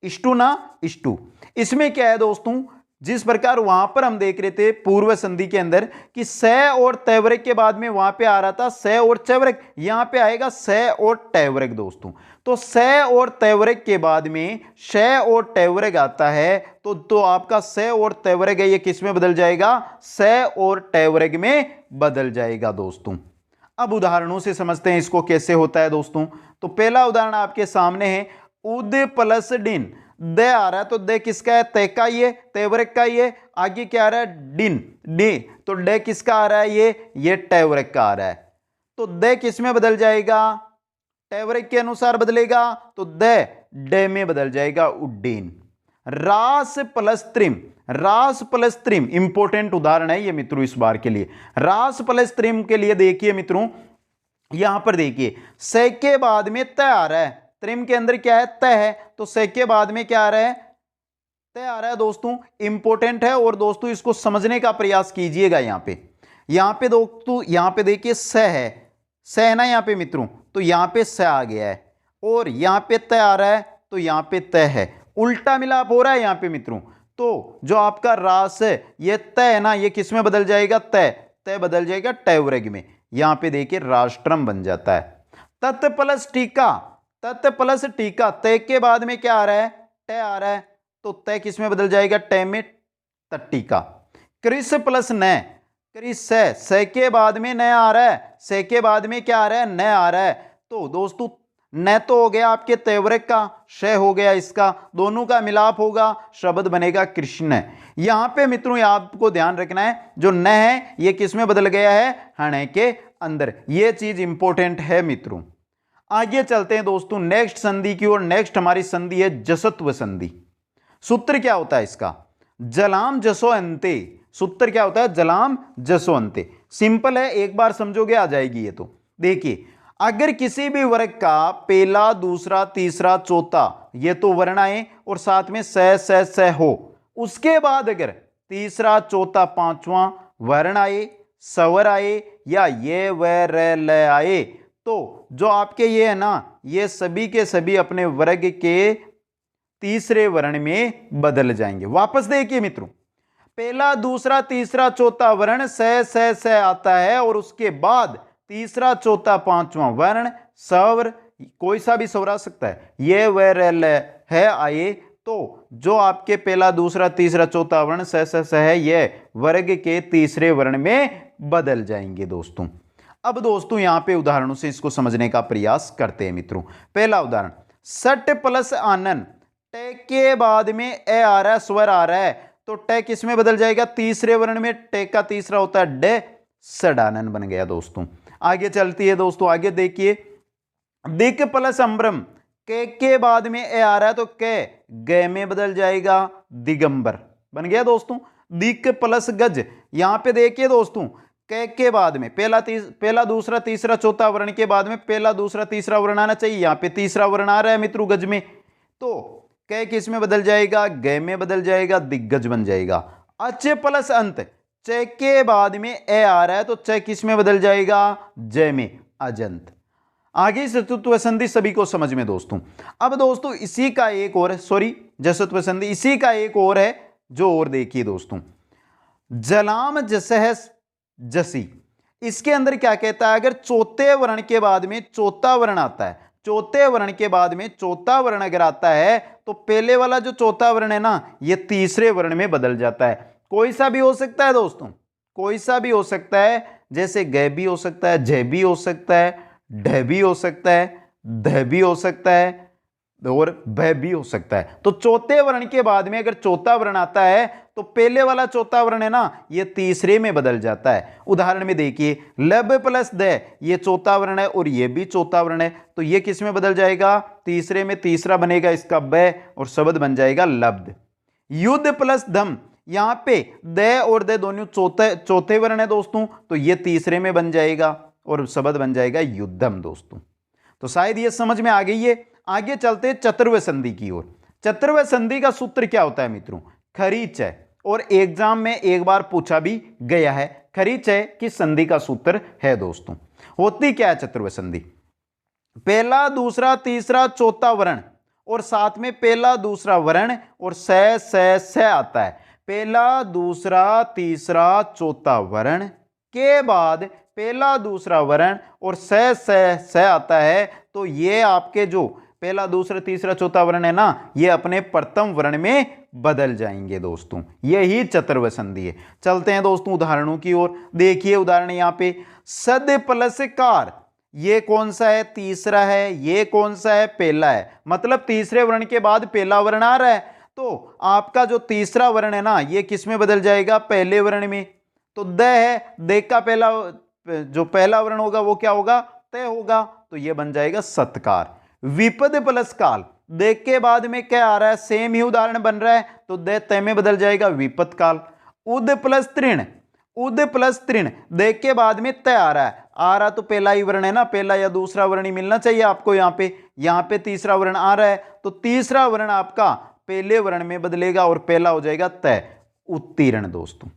इष्टु ना इष्टु। इसमें क्या है दोस्तों, जिस प्रकार वहां पर हम देख रहे थे पूर्व संधि के अंदर कि स और तैवरक के बाद में वहां पे आ रहा था स और चैवरक, यहां पे आएगा स और टैवरक दोस्तों। तो स और तैवरक के बाद में श और टैवरक आता है, तो आपका स और तैवरक है, ये किस में बदल जाएगा, स और टैवरक में बदल जाएगा दोस्तों। अब उदाहरणों से समझते हैं इसको कैसे होता है दोस्तों। तो पहला उदाहरण आपके सामने है, उद प्लस डिन, दे आ रहा है तो दे किसका है, तय का ही है, तैवरक का ही है। आगे क्या आ रहा है, डिन, डी, तो डे किसका आ रहा है, ये टैवरक का आ रहा है, तो दे किस में बदल जाएगा, टैवरक के अनुसार बदलेगा, तो दे डे में बदल जाएगा उड्डीन। रास प्लस त्रिम, रास प्लस त्रिम इंपॉर्टेंट उदाहरण है ये मित्रों इस बार के लिए। रास प्लस त्रिम के लिए देखिए मित्रों, यहां पर देखिए से के बाद में तय आ रहा है, त्रिम के अंदर क्या है, तय है, तो से के बाद में क्या आ रहा है, तय आ रहा है दोस्तों। इंपॉर्टेंट है और दोस्तों इसको समझने का प्रयास कीजिएगा। यहां पे दोस्तों, यहां पे देखिए स है ना यहां पे मित्रों, तो यहां पे स आ गया है, और यहां पे तय आ रहा है, तो यहां पे तय है, उल्टा मिलाप हो रहा है यहां पे मित्रों। तो जो आपका रास है ये तय है ना, ये किस में बदल जाएगा, तय, तय बदल जाएगा टैवरग में। यहां पे देखिए राष्ट्रम बन जाता है। तत् प्लस टीका, तत् प्लस टीका, तय के बाद में क्या आ रहा है, तय आ रहा है, तो तय किस में बदल जाएगा, तय में, तट्टिका। कृष प्लस न, कृष से के बाद में न आ रहा है, से के बाद में क्या आ रहा है, न आ रहा है, तो दोस्तों न तो हो गया आपके तैवरक का, श हो गया इसका, दोनों का मिलाप होगा, शब्द बनेगा कृष्ण। यहां पे मित्रों आपको ध्यान रखना है, जो न है ये किस में बदल गया है, हणे के अंदर। ये चीज इंपॉर्टेंट है मित्रों। आगे चलते हैं दोस्तों नेक्स्ट संधि की ओर। नेक्स्ट हमारी संधि है जसत्व संधि। सूत्र क्या होता है इसका, जलाम जसो अंते। सूत्र क्या होता है, जलाम जसो अंते। सिंपल है, एक बार समझोगे आ जाएगी ये। तो देखिए, अगर किसी भी वर्ग का पहला, दूसरा, तीसरा, चौथा, ये तो वर्ण आए और साथ में स हो, उसके बाद अगर तीसरा, चौथा, पांचवा वर्ण आए, स्वर आए, या ये व र ल आए, तो जो आपके ये है ना, ये सभी के सभी अपने वर्ग के तीसरे वर्ण में बदल जाएंगे। वापस देखिए मित्रों, पहला, दूसरा, तीसरा, चौथा वर्ण स आता है, और उसके बाद तीसरा, चौथा, पांचवा वर्ण स्वर, कोई सा भी स्वर आ सकता है, ये व र ल है आए, तो जो आपके पहला, दूसरा, तीसरा, चौथा वर्ण स है, ये वर्ग के तीसरे वर्ण में बदल जाएंगे दोस्तों। अब दोस्तों यहां पे उदाहरणों से इसको समझने का प्रयास करते हैं मित्रों। पहला उदाहरण, सट प्लस आनन, टे के बाद में ए आ रहा है, स्वर आ रहा है, तो टे किस में बदल जाएगा, तीसरे वर्ण में, टे का तीसरा होता है डे, सडानन बन गया दोस्तों। आगे चलती है दोस्तों, आगे देखिए, दिक प्लस अम्बरम, के बाद में ए आ रहा है, तो के गे में बदल जाएगा, दिगंबर बन गया दोस्तों। दिक प्लस गज, यहां पे देखिए दोस्तों, के बाद में पहला, दूसरा, तीसरा, चौथा वर्ण के बाद में पहला, दूसरा, तीसरा वर्ण आना चाहिए, यहां पे तीसरा वर्ण आ रहा है मित्रों गज में, तो कै किस में बदल जाएगा, गे में बदल जाएगा, दिग्गज बन जाएगा। अच प्लस अंत, च के बाद में ए आ रहा है, तो च किस में बदल जाएगा, जय में, अजंत। आगे जसत्व संधि सभी को समझ में दोस्तों। अब दोस्तों इसी का एक और जसत्व संधि इसी का एक और है जो और देखिए दोस्तों, जलाम जसह जसी। इसके अंदर क्या कहता है, अगर चौथे वर्ण के बाद में चौथा वर्ण आता है, चौथे वर्ण के बाद में चौथा वर्ण अगर आता है तो पहले वाला जो चौथा वर्ण है ना ये तीसरे वर्ण में बदल जाता है। कोई सा भी हो सकता है दोस्तों, कोई सा भी हो सकता है, जैसे ग भी हो सकता है, ज भी हो सकता है, ढ भी हो सकता है, ध भी हो सकता है और भ भी हो सकता है। तो चौथे वर्ण के बाद में अगर चौथा वर्ण आता है तो पहले वाला चौथा वर्ण है ना ये तीसरे में बदल जाता है। उदाहरण में देखिए लब प्लस द, ये चौथा वर्ण है और ये भी चौथा वर्ण है, तो ये किस में बदल जाएगा, तीसरे में, तीसरा बनेगा इसका ब और शब्द बन जाएगा लब्ध। युद्ध प्लस धम, यहां पे द और द दोनों चौथे वर्ण है दोस्तों, तो ये तीसरे में बन जाएगा और शब्द बन जाएगा युद्धम दोस्तों। तो शायद ये समझ में आ गई है। आगे चलते चतुर्वेद संधि की ओर। चतुर्वेद संधि का सूत्र क्या होता है मित्रों, खरीच है, और एग्जाम में एक बार पूछा भी गया है। खरीच है कि संधि का सूत्र है दोस्तों। होती क्या है चतुर्वेद संधि, पहला दूसरा तीसरा चौथा वर्ण और साथ में पहला दूसरा वर्ण और स आता है। पहला दूसरा तीसरा चौथा वर्ण के बाद पहला दूसरा वर्ण और स आता है, तो ये आपके जो पहला दूसरा तीसरा चौथा वर्ण है ना ये अपने प्रथम वर्ण में बदल जाएंगे दोस्तों। यही चतुर्वेद संधि है। चलते हैं दोस्तों उदाहरणों की ओर। देखिए उदाहरण यहाँ पे सद प्लस कार, ये कौन सा है, तीसरा है, ये कौन सा है, पहला है, मतलब तीसरे वर्ण के बाद पहला वर्ण आ रहा है, तो आपका जो तीसरा वर्ण है ना ये किस में बदल जाएगा, पहले वर्ण में। तो द है, द का पहला जो पहला वर्ण होगा वो क्या होगा, तय होगा, तो ये बन जाएगा सत्कार। विपद प्लस काल, दे के बाद में क्या आ रहा है, सेम ही उदाहरण बन रहा है, तो दे तय में बदल जाएगा विपद काल। उद प्लस तृण, उद प्लस तृण, दे के बाद में तय आ रहा तो पहला ही वर्ण है ना, पहला या दूसरा वर्ण ही मिलना चाहिए आपको। यहाँ पे तीसरा वर्ण आ रहा है, तो तीसरा वर्ण आपका पहले वर्ण में बदलेगा और पहला हो जाएगा तय, उत्तीर्ण दोस्तों।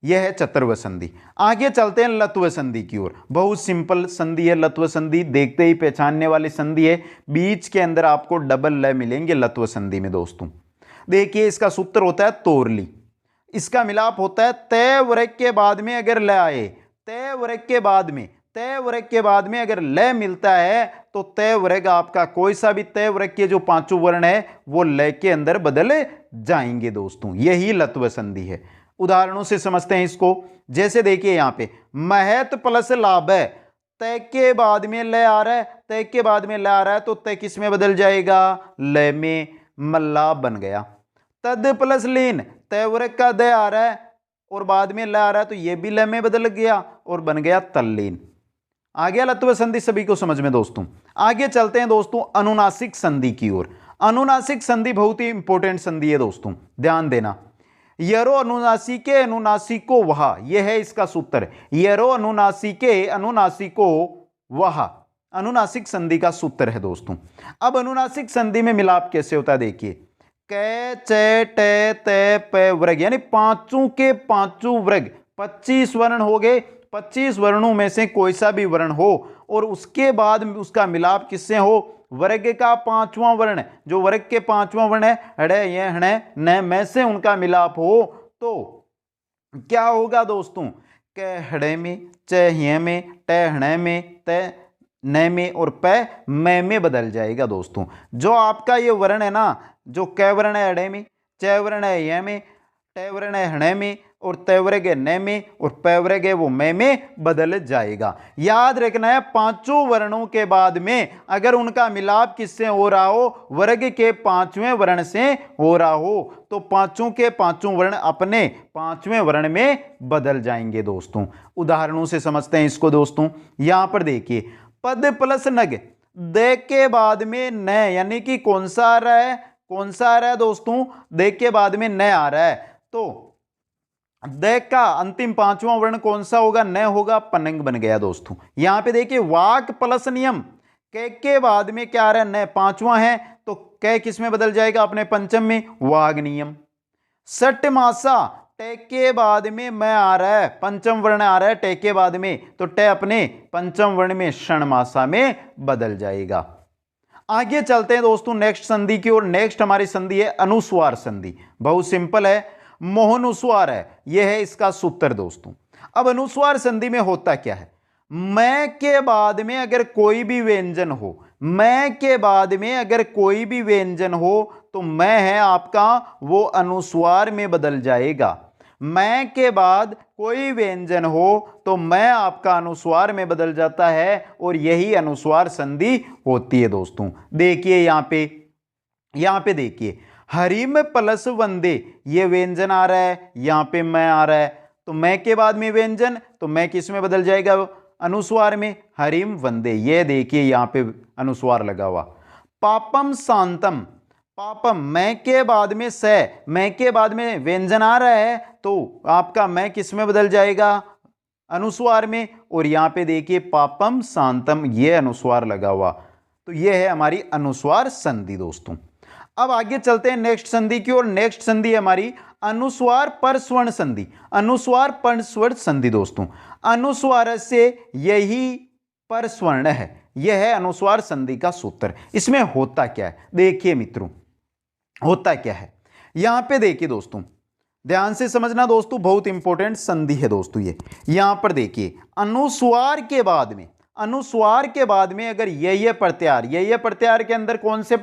यह है चतुर्वेद संधि। आगे चलते हैं लत्व संधि की ओर। बहुत सिंपल संधि है लत्व संधि, देखते ही पहचानने वाली संधि है। बीच के अंदर आपको डबल ल मिलेंगे लत्व संधि में दोस्तों। देखिए इसका सूत्र होता है तोरली, इसका मिलाप होता है तय वर्ग के बाद में अगर ल आए, तय वर्ग के बाद में, तय वर्ग के बाद में अगर ल मिलता है तो तय वर्ग आपका कोई सा भी तय वर्ग के जो पांचों वर्ण है वो ल के अंदर बदल जाएंगे दोस्तों। यही लत्व संधि है। उदाहरणों से समझते हैं इसको। जैसे देखिए यहाँ पे महत प्लस लाभ है, तय के बाद में ल आ रहा है, तय के बाद में ल आ रहा है, तो तय किस में बदल जाएगा, ल में, मल्ला बन गया। तद प्लस लीन, तय वर्ग का द आ रहा है और बाद में ल आ रहा है, तो ये भी ल में बदल गया और बन गया तल्लीन। आ गया लत्व संधि सभी को समझ में दोस्तों। आगे चलते हैं दोस्तों अनुनासिक संधि की ओर। अनुनासिक संधि बहुत ही इंपॉर्टेंट संधि है दोस्तों, ध्यान देना। यरो अनुनासी के अनुनासिको वहा, यह है इसका सूत्र। यरो अनुनासी के अनुनासिको वहा अनुनासिक संधि का सूत्र है दोस्तों। अब अनुनासिक संधि में मिलाप कैसे होता है देखिए, कै चे टे ते पे वर्ग, यानी पांचों के पांचों वर्ग, 25 वर्ण हो गए, 25 वर्णों में से कोई सा भी वर्ण हो और उसके बाद उसका मिलाप किससे हो, वर्ग का पांचवां वर्ण, जो वर्ग के पांचवां वर्ण है हड़े ये हणे न में से उनका मिलाप हो, तो क्या होगा दोस्तों, क हड़े में, च हिय में, ट हणे में, त न में और प में बदल जाएगा दोस्तों। जो आपका ये वर्ण है ना, जो क वर्ण है हड़े में, च वर्ण है य में, ट वर्ण है हणे में और त वर्ग है न में और प वर्ग है वो में बदल जाएगा। याद रखना है पांचों वर्णों के बाद में अगर उनका मिलाप किससे हो रहा हो, वर्ग के पांचवें वर्ण से हो रहा हो, तो पांचों के पांचों वर्ण अपने पांचवें वर्ण में बदल जाएंगे दोस्तों। उदाहरणों से समझते हैं इसको दोस्तों। यहां पर देखिए पद प्लस नग, दे के बाद में न, यानी कि कौन सा आ रहा है, कौन सा आ रहा है दोस्तों, दे के बाद में न आ रहा है, तो द का अंतिम पांचवां वर्ण कौन सा होगा, न होगा, पनंग बन गया दोस्तों। यहां पे देखिए वाक प्लस नियम, के बाद में क्या आ रहा है, न पांचवां है, तो कै किस में बदल जाएगा, अपने पंचम में, वाग नियम। सट मासा, टे के बाद में मैं आ रहा है, पंचम वर्ण आ रहा है टे के बाद में, तो टे अपने पंचम वर्ण में षणमासा में बदल जाएगा। आगे चलते हैं दोस्तों नेक्स्ट संधि की ओर। नेक्स्ट हमारी संधि है अनुस्वार संधि। बहुत सिंपल है, मोहनुस्वार है, यह है इसका सूत्र दोस्तों। अब अनुस्वार संधि में होता क्या है, मैं के बाद में अगर कोई भी व्यंजन हो, मैं के बाद में अगर कोई भी व्यंजन हो तो मैं है आपका वो अनुस्वार में बदल जाएगा। मैं के बाद कोई व्यंजन हो तो मैं आपका अनुस्वार में बदल जाता है और यही अनुस्वार संधि होती है दोस्तों। देखिए यहां पे देखिए हरिम प्लस वंदे, ये व्यंजन आ रहा है, यहां पे मैं आ रहा है, तो मैं के बाद में व्यंजन, तो मैं किस में बदल जाएगा, अनुस्वार में, हरिम वंदे। ये देखिए यहां पे अनुस्वार लगा हुआ। पापम शांतम, पापम मैं के बाद में स, मैं के बाद में व्यंजन आ रहा है तो आपका मैं किस में बदल जाएगा, अनुस्वार में। और यहां पे देखिए पापम शांतम, ये अनुस्वार लगा हुआ, तो ये है हमारी अनुस्वार संधि दोस्तों। अब आगे चलते हैं नेक्स्ट संधि की ओर। नेक्स्ट संधि है हमारी अनुस्वार पर स्वर्ण संधि। अनुस्वार पर स्वर्ण संधि दोस्तों, अनुस्वार से यही पर स्वर्ण है, यह है अनुस्वार संधि का सूत्र। इसमें होता क्या है, देखिए मित्रों होता क्या है, यहां पे देखिए दोस्तों ध्यान से समझना दोस्तों, बहुत इंपॉर्टेंट संधि है दोस्तों ये। यहां पर देखिए अनुस्वार के बाद में, अनुस्वार के बाद में अगर ये प्रत्याहार, ये प्रत्याहार के अंदर कौन से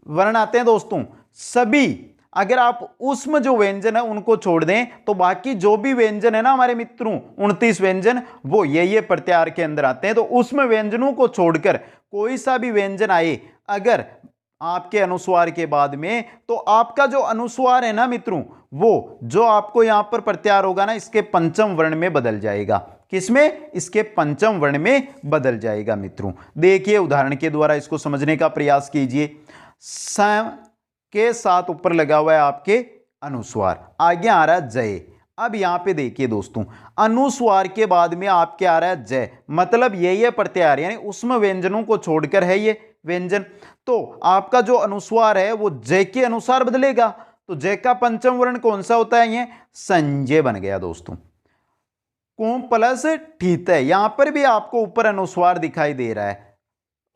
वर्ण आते हैं दोस्तों, सभी, अगर आप उसमें जो व्यंजन है उनको छोड़ दें तो बाकी जो भी व्यंजन है ना हमारे मित्रों 29 व्यंजन, वो ये प्रत्याहार के अंदर आते हैं। तो उसमें व्यंजनों को छोड़कर कोई सा भी व्यंजन आए अगर आपके अनुस्वार के बाद में, तो आपका जो अनुस्वार है ना मित्रों, वो जो आपको यहां पर प्रत्याहार होगा ना इसके पंचम वर्ण में बदल जाएगा। किसमें, इसके पंचम वर्ण में बदल जाएगा मित्रों। देखिए उदाहरण के द्वारा इसको समझने का प्रयास कीजिए। सम के साथ ऊपर लगा हुआ है आपके अनुस्वार, आगे आ रहा है जय। अब यहां पे देखिए दोस्तों अनुस्वार के बाद में आपके आ रहा है जय, मतलब ये प्रत्याहार यानी उसमें व्यंजनों को छोड़कर है ये व्यंजन, तो आपका जो अनुस्वार है वो जय के अनुसार बदलेगा। तो जय का पंचम वर्ण कौन सा होता है, ये संजय बन गया दोस्तों। कुम प्लस ठीक है, यहां पर भी आपको ऊपर अनुस्वार दिखाई दे रहा है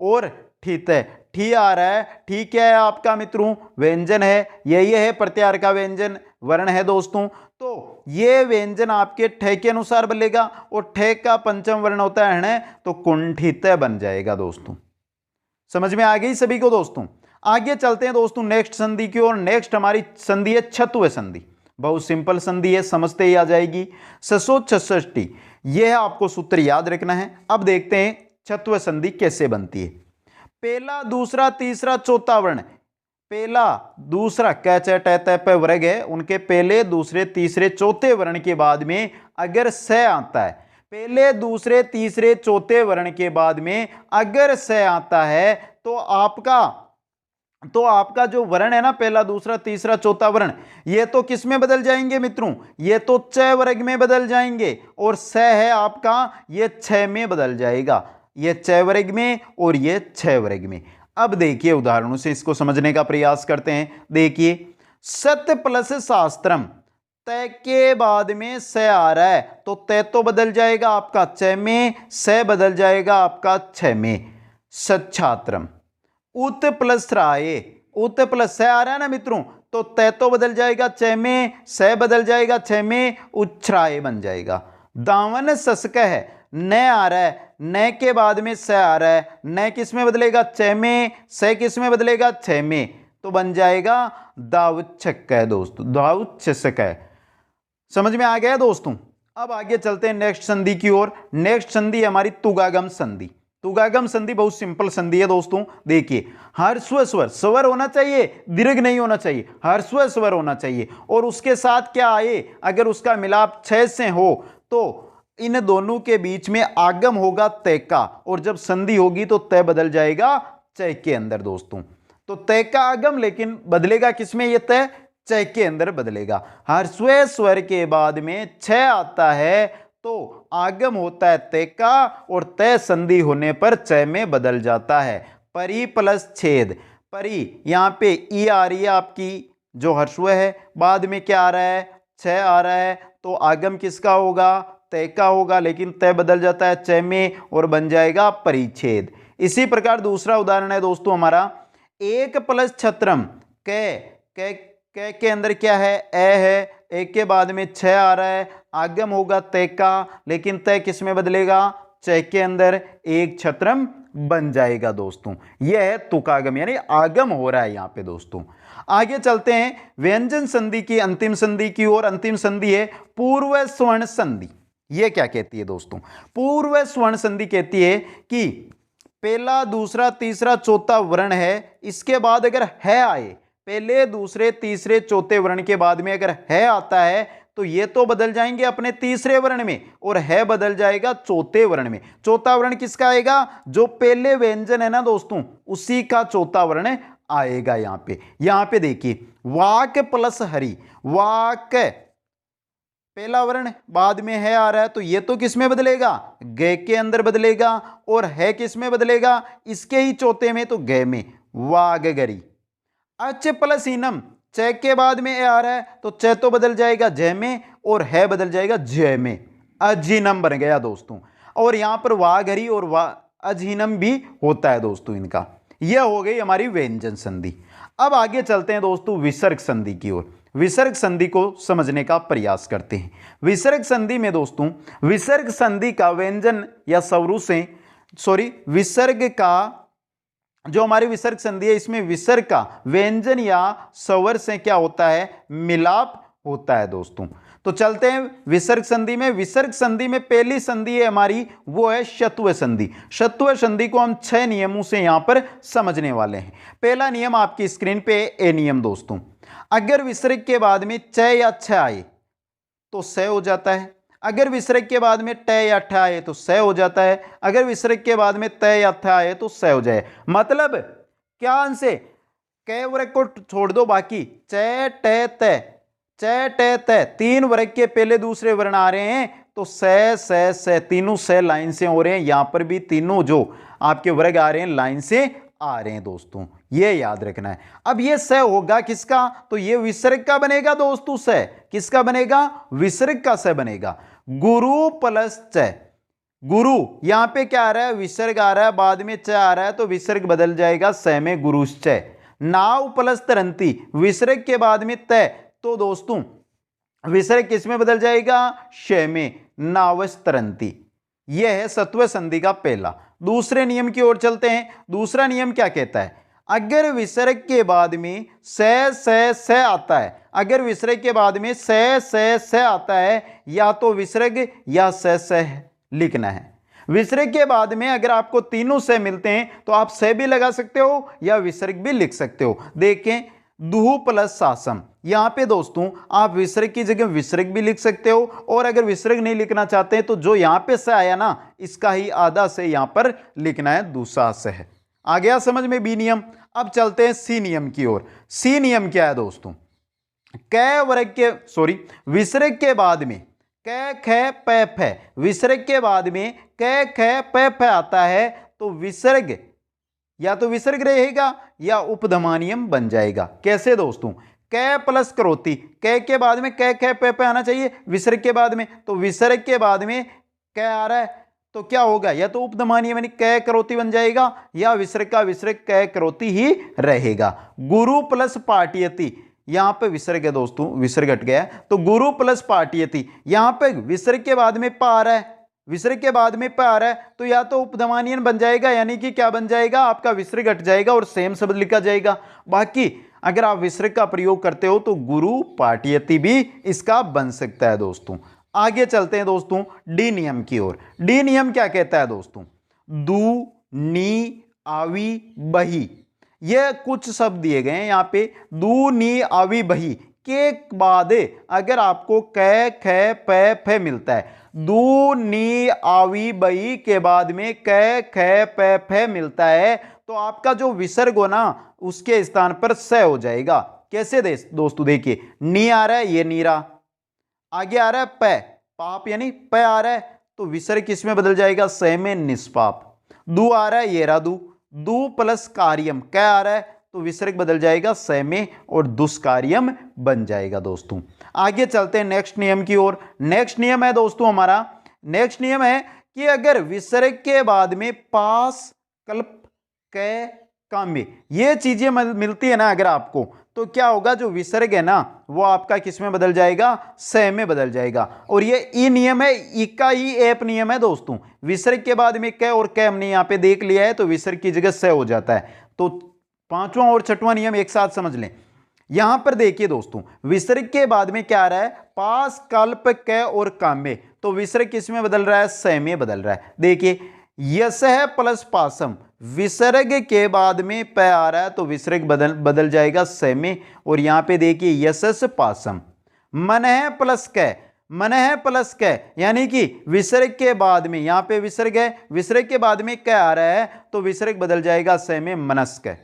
और ठीक है, ठी आ रहा है, ठीक है आपका मित्रों व्यंजन है, यही है प्रत्याहार का व्यंजन वर्ण है दोस्तों। तो ये व्यंजन आपके ठे के अनुसार बदलेगा और ठे का पंचम वर्ण होता है हण, तो कुंठित बन जाएगा दोस्तों। समझ में आ गई सभी को दोस्तों। आगे चलते हैं दोस्तों नेक्स्ट संधि की ओर। नेक्स्ट हमारी संधि है छत्व संधि। बहुत सिंपल संधि है, समझते ही आ जाएगी। ससो छष्ठी, यह आपको सूत्र याद रखना है। अब देखते हैं छत्व संधि कैसे बनती है। पहला दूसरा तीसरा चौथा वर्ण, पहला दूसरा क च ट त प वर्ग है, उनके पहले दूसरे तीसरे चौथे वर्ण के बाद में अगर स आता है, पहले दूसरे तीसरे चौथे वर्ण के बाद में अगर स आता है तो आपका जो वर्ण है ना पहला दूसरा तीसरा चौथा वर्ण, ये तो किस में बदल जाएंगे मित्रों, ये तो च वर्ग में बदल जाएंगे और स है आपका ये छ में बदल जाएगा, ये च वर्ग में और ये छ वर्ग में। अब देखिए उदाहरणों से इसको समझने का प्रयास करते हैं। देखिए सत्य प्लस शास्त्रम, तय के बाद में स आ रहा है तो तय तो बदल जाएगा आपका च में, स बदल जाएगा आपका छ में। सच्छात्रम, उत प्लस राय, उत प्लस स आ रहा है ना मित्रों, तो तय तो बदल जाएगा च में, स बदल जाएगा छ में, उच्छ्राय बन जाएगा। दावन सस्क है, न आ रहा है, न के बाद में स आ रहा है, न किस में बदलेगा च में, स किस में बदलेगा छ में, तो बन जाएगा दाउच्छक है दोस्तों, दाउच्छक है। समझ में आ गया दोस्तों। अब आगे चलते हैं नेक्स्ट संधि की ओर। नेक्स्ट संधि हमारी तुगागम संधि। तुगागम संधि बहुत सिंपल संधि है दोस्तों। देखिए ह्रस्व स्वर, स्वर होना चाहिए, दीर्घ नहीं होना चाहिए, ह्रस्व स्वर होना चाहिए और उसके साथ क्या आए, अगर उसका मिलाप छ से हो तो इन दोनों के बीच में आगम होगा तय का, और जब संधि होगी तो तय बदल जाएगा च के अंदर दोस्तों। तो तय का आगम लेकिन बदलेगा किसमें, ये तय च के अंदर बदलेगा। ह्रस्व स्वर के बाद में छ आता है तो आगम होता है तय का और तय संधि होने पर च में बदल जाता है। परी प्लस छेद, परी यहाँ पे ई आ रही है आपकी जो ह्रस्व है, बाद में क्या आ रहा है छ आ रहा है तो आगम किसका होगा, तय का होगा, लेकिन तय बदल जाता है च में और बन जाएगा परिच्छेद। इसी प्रकार दूसरा उदाहरण है दोस्तों हमारा, एक प्लस छत्रम के अंदर क्या है, ए है, एक के बाद में छ आ रहा है, आगम होगा तय का, लेकिन तय किस में बदलेगा, च के अंदर, एक छत्रम बन जाएगा दोस्तों। यह है तुकागम, यानी आगम हो रहा है यहां पे दोस्तों। आगे चलते हैं व्यंजन संधि की अंतिम संधि की ओर। अंतिम संधि है पूर्व स्वर्ण संधि। यह क्या कहती है दोस्तों, पूर्व स्वर्ण संधि कहती है कि पहला दूसरा तीसरा चौथा वर्ण है, इसके बाद अगर है आए, पहले दूसरे तीसरे चौथे वर्ण के बाद में अगर है आता है तो ये तो बदल जाएंगे अपने तीसरे वर्ण में और है बदल जाएगा चौथे वर्ण में। चौथा वर्ण किसका आएगा, जो पहले व्यंजन है ना दोस्तों उसी का चौथा वर्ण आएगा। यहां पे देखिए वाक प्लस हरि, वाक पहला वर्ण बाद में है आ रहा है तो ये तो किस में बदलेगा, ग के अंदर बदलेगा, और है किस में बदलेगा, इसके ही चौथे में, तो ग में, वागगरी। अच प्लस इनम, च के बाद में आ रहा है तो च तो बदल जाएगा ज में और है बदल जाएगा ज में, अजीनम बन गया दोस्तों। और यहां पर वाघरी और अजीनम भी होता है दोस्तों इनका। यह हो गई हमारी व्यंजन संधि। अब आगे चलते हैं दोस्तों विसर्ग संधि की ओर। विसर्ग संधि को समझने का प्रयास करते हैं। विसर्ग संधि में दोस्तों, विसर्ग संधि का व्यंजन या स्वरू से विसर्ग का जो हमारी विसर्ग संधि है इसमें विसर्ग का व्यंजन या स्वर से क्या होता है, मिलाप होता है दोस्तों। तो चलते हैं विसर्ग संधि में। विसर्ग संधि में पहली संधि है हमारी वो है शत्व संधि। शत्व संधि को हम 6 नियमों से यहां पर समझने वाले हैं। पहला नियम आपकी स्क्रीन पे ए नियम दोस्तों, अगर विसर्ग के बाद में च या छ आए तो स हो जाता है, अगर विसर्ग के बाद में ट या ठ आए तो स हो जाता है, अगर विसर्ग के बाद में त या थ आए तो स हो जाए। मतलब क्या अंश है, क वर्ग को छोड़ दो, बाकी च ट त, च ट त, 3 वर्ग के पहले दूसरे वर्ण आ रहे हैं तो स तीनों स लाइन से हो रहे हैं। यहां पर भी तीनों जो आपके वर्ग आ रहे हैं लाइन से आ रहे हैं दोस्तों, ये याद रखना है। अब ये स होगा किसका, तो ये विसर्ग का बनेगा दोस्तों। स किसका बनेगा, विसर्ग का स बनेगा। गुरु प्लस च, गुरु यहां पे क्या आ रहा है, विसर्ग आ रहा है, बाद में च आ रहा है तो विसर्ग बदल जाएगा स में, गुरुश्च। नाव प्लस तरंती, विसर्ग के बाद में त तो दोस्तों विसर्ग किस में बदल जाएगा, श में, नावस्तरंती। यह है सत्व संधि का पहला। दूसरे नियम की ओर चलते हैं। दूसरा नियम क्या कहता है, अगर विसर्ग के बाद में स आता है, अगर विसर्ग के बाद में स आता है या तो विसर्ग या स लिखना है। विसर्ग के बाद में अगर आपको तीनों से मिलते हैं तो आप से भी लगा सकते हो या विसर्ग भी लिख सकते हो। देखें दुहु प्लस सासम, यहां पे दोस्तों आप विसर्ग की जगह विसर्ग भी लिख सकते हो, और अगर विसर्ग नहीं लिखना चाहते हैं तो जो यहां पे से आया ना इसका ही आधा से यहां पर लिखना है, दूसरा से है। आ गया समझ में बी नियम। अब चलते हैं सी नियम की ओर। सी नियम क्या है दोस्तों, क वर्ग के विसर्ग के बाद में क ख प फ, विसर्ग के बाद में क ख प फ आता है तो विसर्ग या तो विसर्ग रहेगा या उपधमानियम बन जाएगा। कैसे दोस्तों, क प्लस करोती, क के बाद में क ख प फ आना चाहिए विसर्ग के बाद में, तो विसर्ग के बाद में क आ रहा है तो क्या होगा, या तो उपधमानियम यानी क करोती बन जाएगा या विसर्ग का विसर्ग क करोती ही रहेगा। गुरु प्लस पाटियति, यहां पे विसर्ग है दोस्तों, विसर्ग हट गया तो गुरु प्लस पाटियति, यहां पे विसर्ग के बाद में पा आ रहा है, विसर्ग के बाद में प आ रहा है तो या तो उपधमानियन बन जाएगा, यानी कि क्या बन जाएगा, आपका विसर्ग हट जाएगा और सेम शब्द लिखा जाएगा। बाकी अगर आप विसर्ग का प्रयोग करते हो तो गुरु पाटियति भी इसका बन सकता है दोस्तों। आगे चलते हैं दोस्तों डी नियम की ओर। डी नियम क्या कहता है दोस्तों, दू नी आवी बही, ये कुछ शब्द दिए गए हैं यहाँ पे, दू नी आवी बही के बाद अगर आपको क ख प फ मिलता है, दू नी आवी बही के बाद में क ख प फ मिलता है तो आपका जो विसर्ग हो ना उसके स्थान पर स हो जाएगा। कैसे दोस्तों, देखिए नी आ रहा है ये नीरा, आगे आ रहा है प, पाप यानी प आ रहा है तो विसर्ग किसमें बदल जाएगा, स में, निष्पाप। दू आ रहा है ये रादू, दू प्लस कार्यम क आ रहा है तो विसर्ग बदल जाएगा स में और दुष्कार्यम बन जाएगा दोस्तों। आगे चलते हैं नेक्स्ट नियम की ओर। नेक्स्ट नियम है दोस्तों हमारा, नेक्स्ट नियम है कि अगर विसर्ग के बाद में पास, कल्प, कै, काम्य ये चीजें मिलती है ना अगर आपको, तो क्या होगा, जो विसर्ग है ना वो आपका किस में बदल जाएगा, स में बदल जाएगा। और ये ई नियम है, ई का ही एप नियम है दोस्तों। विसर्ग के बाद में कै और कै हमने यहाँ पे देख लिया है, तो विसर्ग की जगह स हो जाता है। तो पांचवां और छठवां नियम एक साथ समझ लें। यहां पर देखिए दोस्तों, विसर्ग के बाद में क्या आ रहा है, पास, कल्प, कै और काम्य, तो विसर्ग किस में बदल रहा है, स में बदल रहा है। देखिए यशः प्लस पासम, विसर्ग के बाद में प आ रहा है तो विसर्ग बदल जाएगा स में। और यहां पे देखिए यशस पासम। मनः प्लस कै, मनः प्लस कै यानी कि विसर्ग के बाद में, यहां पे विसर्ग है, विसर्ग के बाद में कै आ रहा है तो विसर्ग बदल जाएगा स में, मनस्क।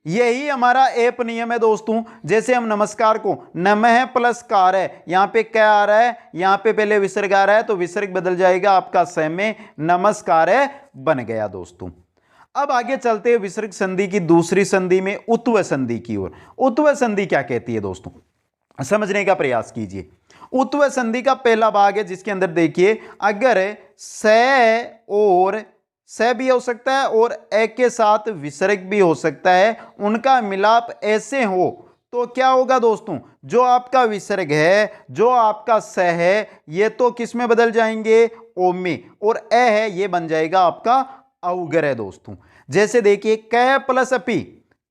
यही हमारा एप नियम है दोस्तों। जैसे हम नमस्कार को नमः प्लस कार है, यहां पे क्या आ रहा है, यहां पे पहले विसर्ग आ रहा है तो विसर्ग बदल जाएगा आपका स में, नमस्कार बन गया दोस्तों। अब आगे चलते हैं विसर्ग संधि की दूसरी संधि में, उत्व संधि की ओर। उत्व संधि क्या कहती है दोस्तों, समझने का प्रयास कीजिए। उत्व संधि का पहला भाग है जिसके अंदर देखिए, अगर स और स भी हो सकता है और ए के साथ विसर्ग भी हो सकता है, उनका मिलाप ऐसे हो तो क्या होगा दोस्तों, जो आपका विसर्ग है, जो आपका स है, ये तो किस में बदल जाएंगे, ओ में, और ए है ये बन जाएगा आपका अवगर है दोस्तों। जैसे देखिए कै प्लस अपी,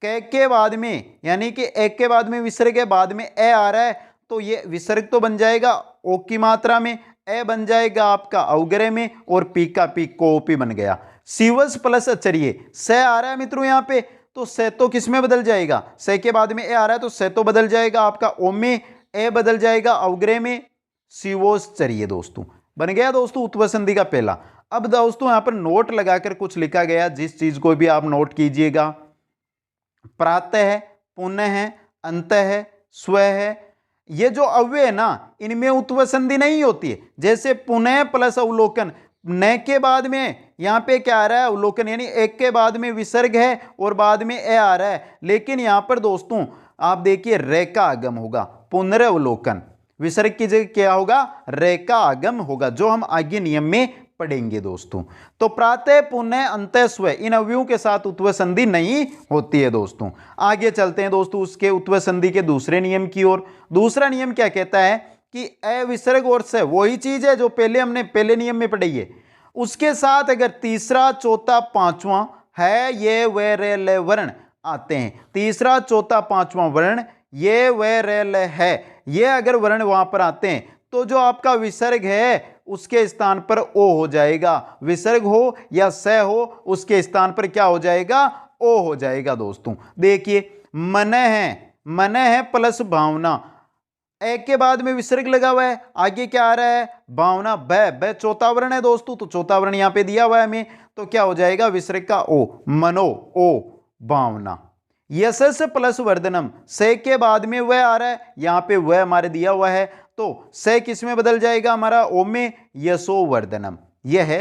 कै के बाद में यानी कि एक के बाद में विसर्ग है, बाद में ए आ रहा है तो ये विसर्ग तो बन जाएगा ओ की मात्रा में, ए बन जाएगा आपका अवगरे में, और पी का पी कोपी बन गया। शिवस प्लस आचर्य, स आ रहा है मित्रों यहाँ पे, तो स तो किस में बदल जाएगा, स के बाद में ए आ रहा है तो स तो बदल जाएगा आपका ओ में, ए बदल जाएगा अवग्रह में, शिवोश्चर्य दोस्तों बन गया दोस्तों उत्व संधि का पहला। अब दोस्तों यहां पर नोट लगाकर कुछ लिखा गया, जिस चीज को भी आप नोट कीजिएगा। प्रातः है, पुनः है, अंत है, स्व है, ये जो अव्यय है ना इनमें उत्व संधि नहीं होती है। जैसे पुनः प्लस अवलोकन, न के बाद में यहां पे क्या आ रहा है, अवलोकन, यानी एक के बाद में विसर्ग है और बाद में ए आ रहा है, लेकिन यहां पर दोस्तों आप देखिए रे का आगम होगा, पुनरावलोकन, विसर्ग की जगह क्या होगा, रे का आगम होगा, जो हम आगे नियम में पढ़ेंगे दोस्तों। तो प्रातः, पुनः, अंतः, स्व इन अवयवों के साथ उत्व संधि नहीं होती है दोस्तों। आगे चलते हैं दोस्तों उसके उत्व संधि के दूसरे नियम की ओर। दूसरा नियम क्या कहता है कि ए विसर्ग और स वही चीज है जो पहले हमने पहले नियम में पढ़ी है, उसके साथ अगर तीसरा, चौथा, पांचवा है, ये वे रे ले वर्ण आते हैं, तीसरा, चौथा, पांचवा वर्ण ये वे रे ले है, ये अगर वर्ण वहां पर आते हैं तो जो आपका विसर्ग है उसके स्थान पर ओ हो जाएगा, विसर्ग हो या स हो उसके स्थान पर क्या हो जाएगा, ओ हो जाएगा दोस्तों। देखिए मन है प्लस भावना, एक के बाद में विसर्ग लगा हुआ है, आगे क्या आ रहा है, भावना, ब चौथा वर्ण है दोस्तों, तो चौथा वर्ण यहां पे दिया हुआ है हमें, तो क्या हो जाएगा विसर्ग का ओ, मनो, ओ भावना। यशस प्लस वर्धनम, से के बाद में वह आ रहा है, यहां पे वह हमारे दिया हुआ है, तो से किस में बदल जाएगा हमारा, ओ में, यशो वर्धनम। यह है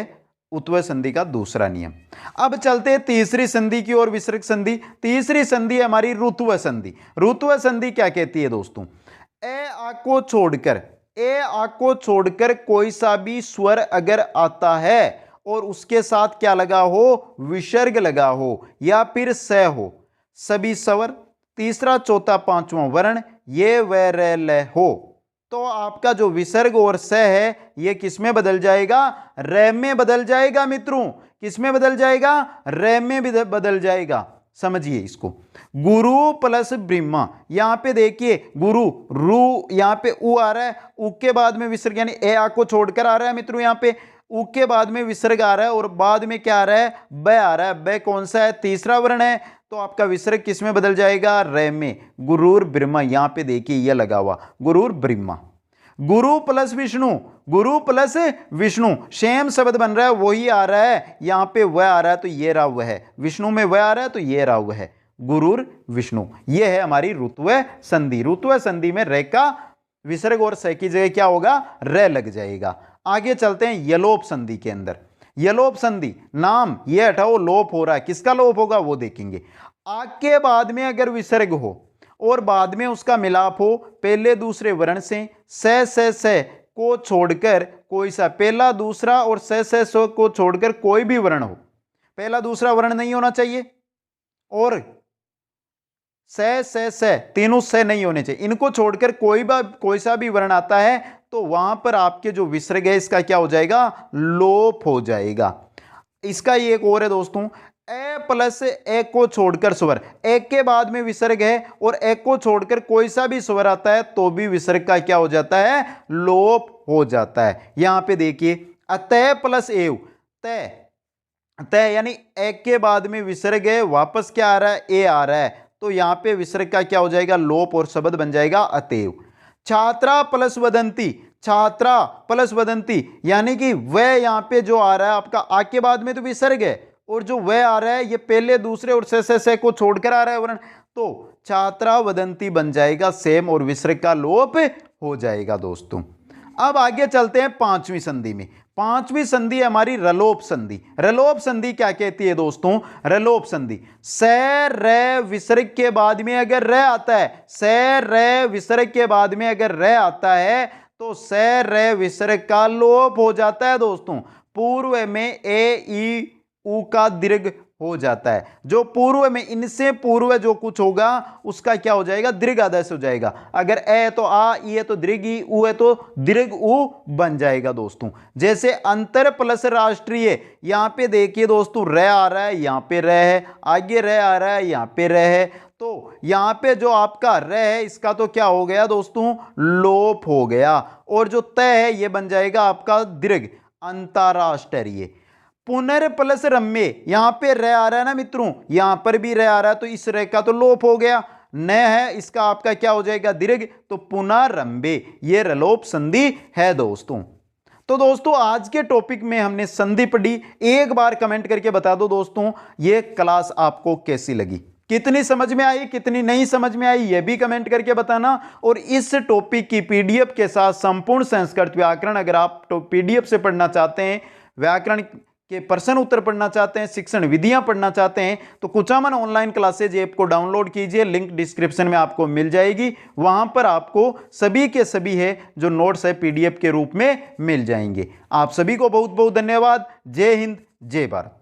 उत्व संधि का दूसरा नियम। अब चलते हैं तीसरी संधि की ओर, विसर्ग संधि। तीसरी संधि है हमारी ऋत्व संधि। ऋत्व संधि क्या कहती है दोस्तों, ए आ को छोड़कर कोई सा भी स्वर अगर आता है और उसके साथ क्या लगा हो, विसर्ग लगा हो या फिर स हो, सभी स्वर, तीसरा, चौथा, पांचवा वर्ण ये व र ल हो, तो आपका जो विसर्ग और स है ये किस में बदल जाएगा, र में बदल जाएगा मित्रों। किस में बदल जाएगा, र में बदल जाएगा। समझिए इसको, गुरु प्लस ब्रह्मा, यहां पे देखिए गुरु, रू यहां पे उ आ रहा है, उ के बाद में विसर्ग यानी ए आ को छोड़कर आ रहा है मित्रों, यहां पे उ के बाद में विसर्ग आ रहा है और बाद में क्या आ रहा है, ब आ रहा है। ब कौन सा है, तीसरा वर्ण है, तो आपका विसर्ग किस में बदल जाएगा, रे में। गुरुर ब्रह्मा, यहां पे देखिए यह लगा हुआ गुरुर ब्रह्मा। गुरु प्लस विष्णु, गुरु प्लस विष्णु सेम शब्द बन रहा है, वही आ रहा है, यहां पे वह आ रहा है तो ये रहा वह है, विष्णु में वह आ रहा है तो ये रहा वह है, गुरुर विष्णु। ये है हमारी ऋत्व संधि। ऋत्व संधि में रे का विसर्ग और स की जगह क्या होगा, रे लग जाएगा। आगे चलते हैं यलोप संधि के अंदर। यलोप संधि, नाम ये हटाओ, लोप हो रहा है, किसका लोप होगा वो देखेंगे। आ के बाद में अगर विसर्ग हो और बाद में उसका मिलाप हो पहले दूसरे वर्ण से को छोड़कर कोई सा, पहला दूसरा और से को छोड़कर कोई भी वर्ण हो, पहला दूसरा वर्ण नहीं होना चाहिए और से तीनों से नहीं होने चाहिए, इनको छोड़कर कोई सा भी वर्ण आता है तो वहां पर आपके जो विसर्ग है इसका क्या हो जाएगा, लोप हो जाएगा। इसका ये एक और है दोस्तों, ए प्लस ए को छोड़कर स्वर, एक के बाद में विसर्ग है और एक को छोड़कर कोई सा भी स्वर आता है तो भी विसर्ग का क्या हो जाता है, लोप हो जाता है। यहां पे देखिए अतः प्लस एव, तय तय यानी एक के बाद में विसर्ग है, वापस क्या आ रहा है, ए आ रहा है, तो यहां पे विसर्ग का क्या हो जाएगा, लोप और शब्द बन जाएगा अतएव। छात्रा प्लस वदंती, छात्रा प्लस वदंती यानी कि वह यहां पे जो आ रहा है आपका आ के बाद में तो विसर्ग है और जो वह आ रहा है ये पहले दूसरे और से को छोड़कर आ रहा है वर्ण, तो छात्रा वदंती बन जाएगा सेम और विसर्ग का लोप हो जाएगा दोस्तों। अब आगे चलते हैं पांचवी संधि में। पांचवी संधि है हमारी रलोप संधि। रलोप संधि क्या कहती है दोस्तों, रलोप संधि स र विसर्ग के बाद में अगर र आता है, स र विसर्ग के बाद में अगर र आता है तो स र विसर्ग का लोप हो जाता है दोस्तों। पूर्व में ए ई उ का दीर्घ हो जाता है, जो पूर्व में इनसे पूर्व जो कुछ होगा उसका क्या हो जाएगा, दीर्घ आदेश हो जाएगा। अगर ए तो आ, ई है तो दीर्घ ई, उ है तो दीर्घ उ बन जाएगा दोस्तों। जैसे अंतर प्लस राष्ट्रीय, यहां पे देखिए दोस्तों र आ रहा है, यहां पे र है, आगे र आ रहा है, यहां पे र है, तो यहां पे जो आपका र है इसका तो क्या हो गया दोस्तों, लोप हो गया और जो तय है ये बन जाएगा आपका दीर्घ अंतरराष्ट्रीय। पुनर प्लस रम्य, यहां पे र आ रहा है ना मित्रों, यहां पर भी र आ रहा है तो इस र का तो लोप हो गया, न है इसका आपका क्या हो जाएगा, दीर्घ, तो पुनरम्बे, ये रलोप संधि है दोस्तों। तो दोस्तों आज के टॉपिक में हमने संधि पढ़ी। एक बार कमेंट करके बता दो दोस्तों ये क्लास आपको कैसी लगी, कितनी समझ में आई, कितनी नहीं समझ में आई, यह भी कमेंट करके बताना। और इस टॉपिक की पीडीएफ के साथ संपूर्ण संस्कृत व्याकरण अगर आप पीडीएफ से पढ़ना चाहते हैं, व्याकरण के प्रश्न उत्तर पढ़ना चाहते हैं, शिक्षण विधियां पढ़ना चाहते हैं, तो कुचामन ऑनलाइन क्लासेज ऐप को डाउनलोड कीजिए, लिंक डिस्क्रिप्शन में आपको मिल जाएगी। वहां पर आपको सभी के सभी है जो नोट्स है पीडीएफ के रूप में मिल जाएंगे। आप सभी को बहुत बहुत धन्यवाद। जय हिंद, जय भारत।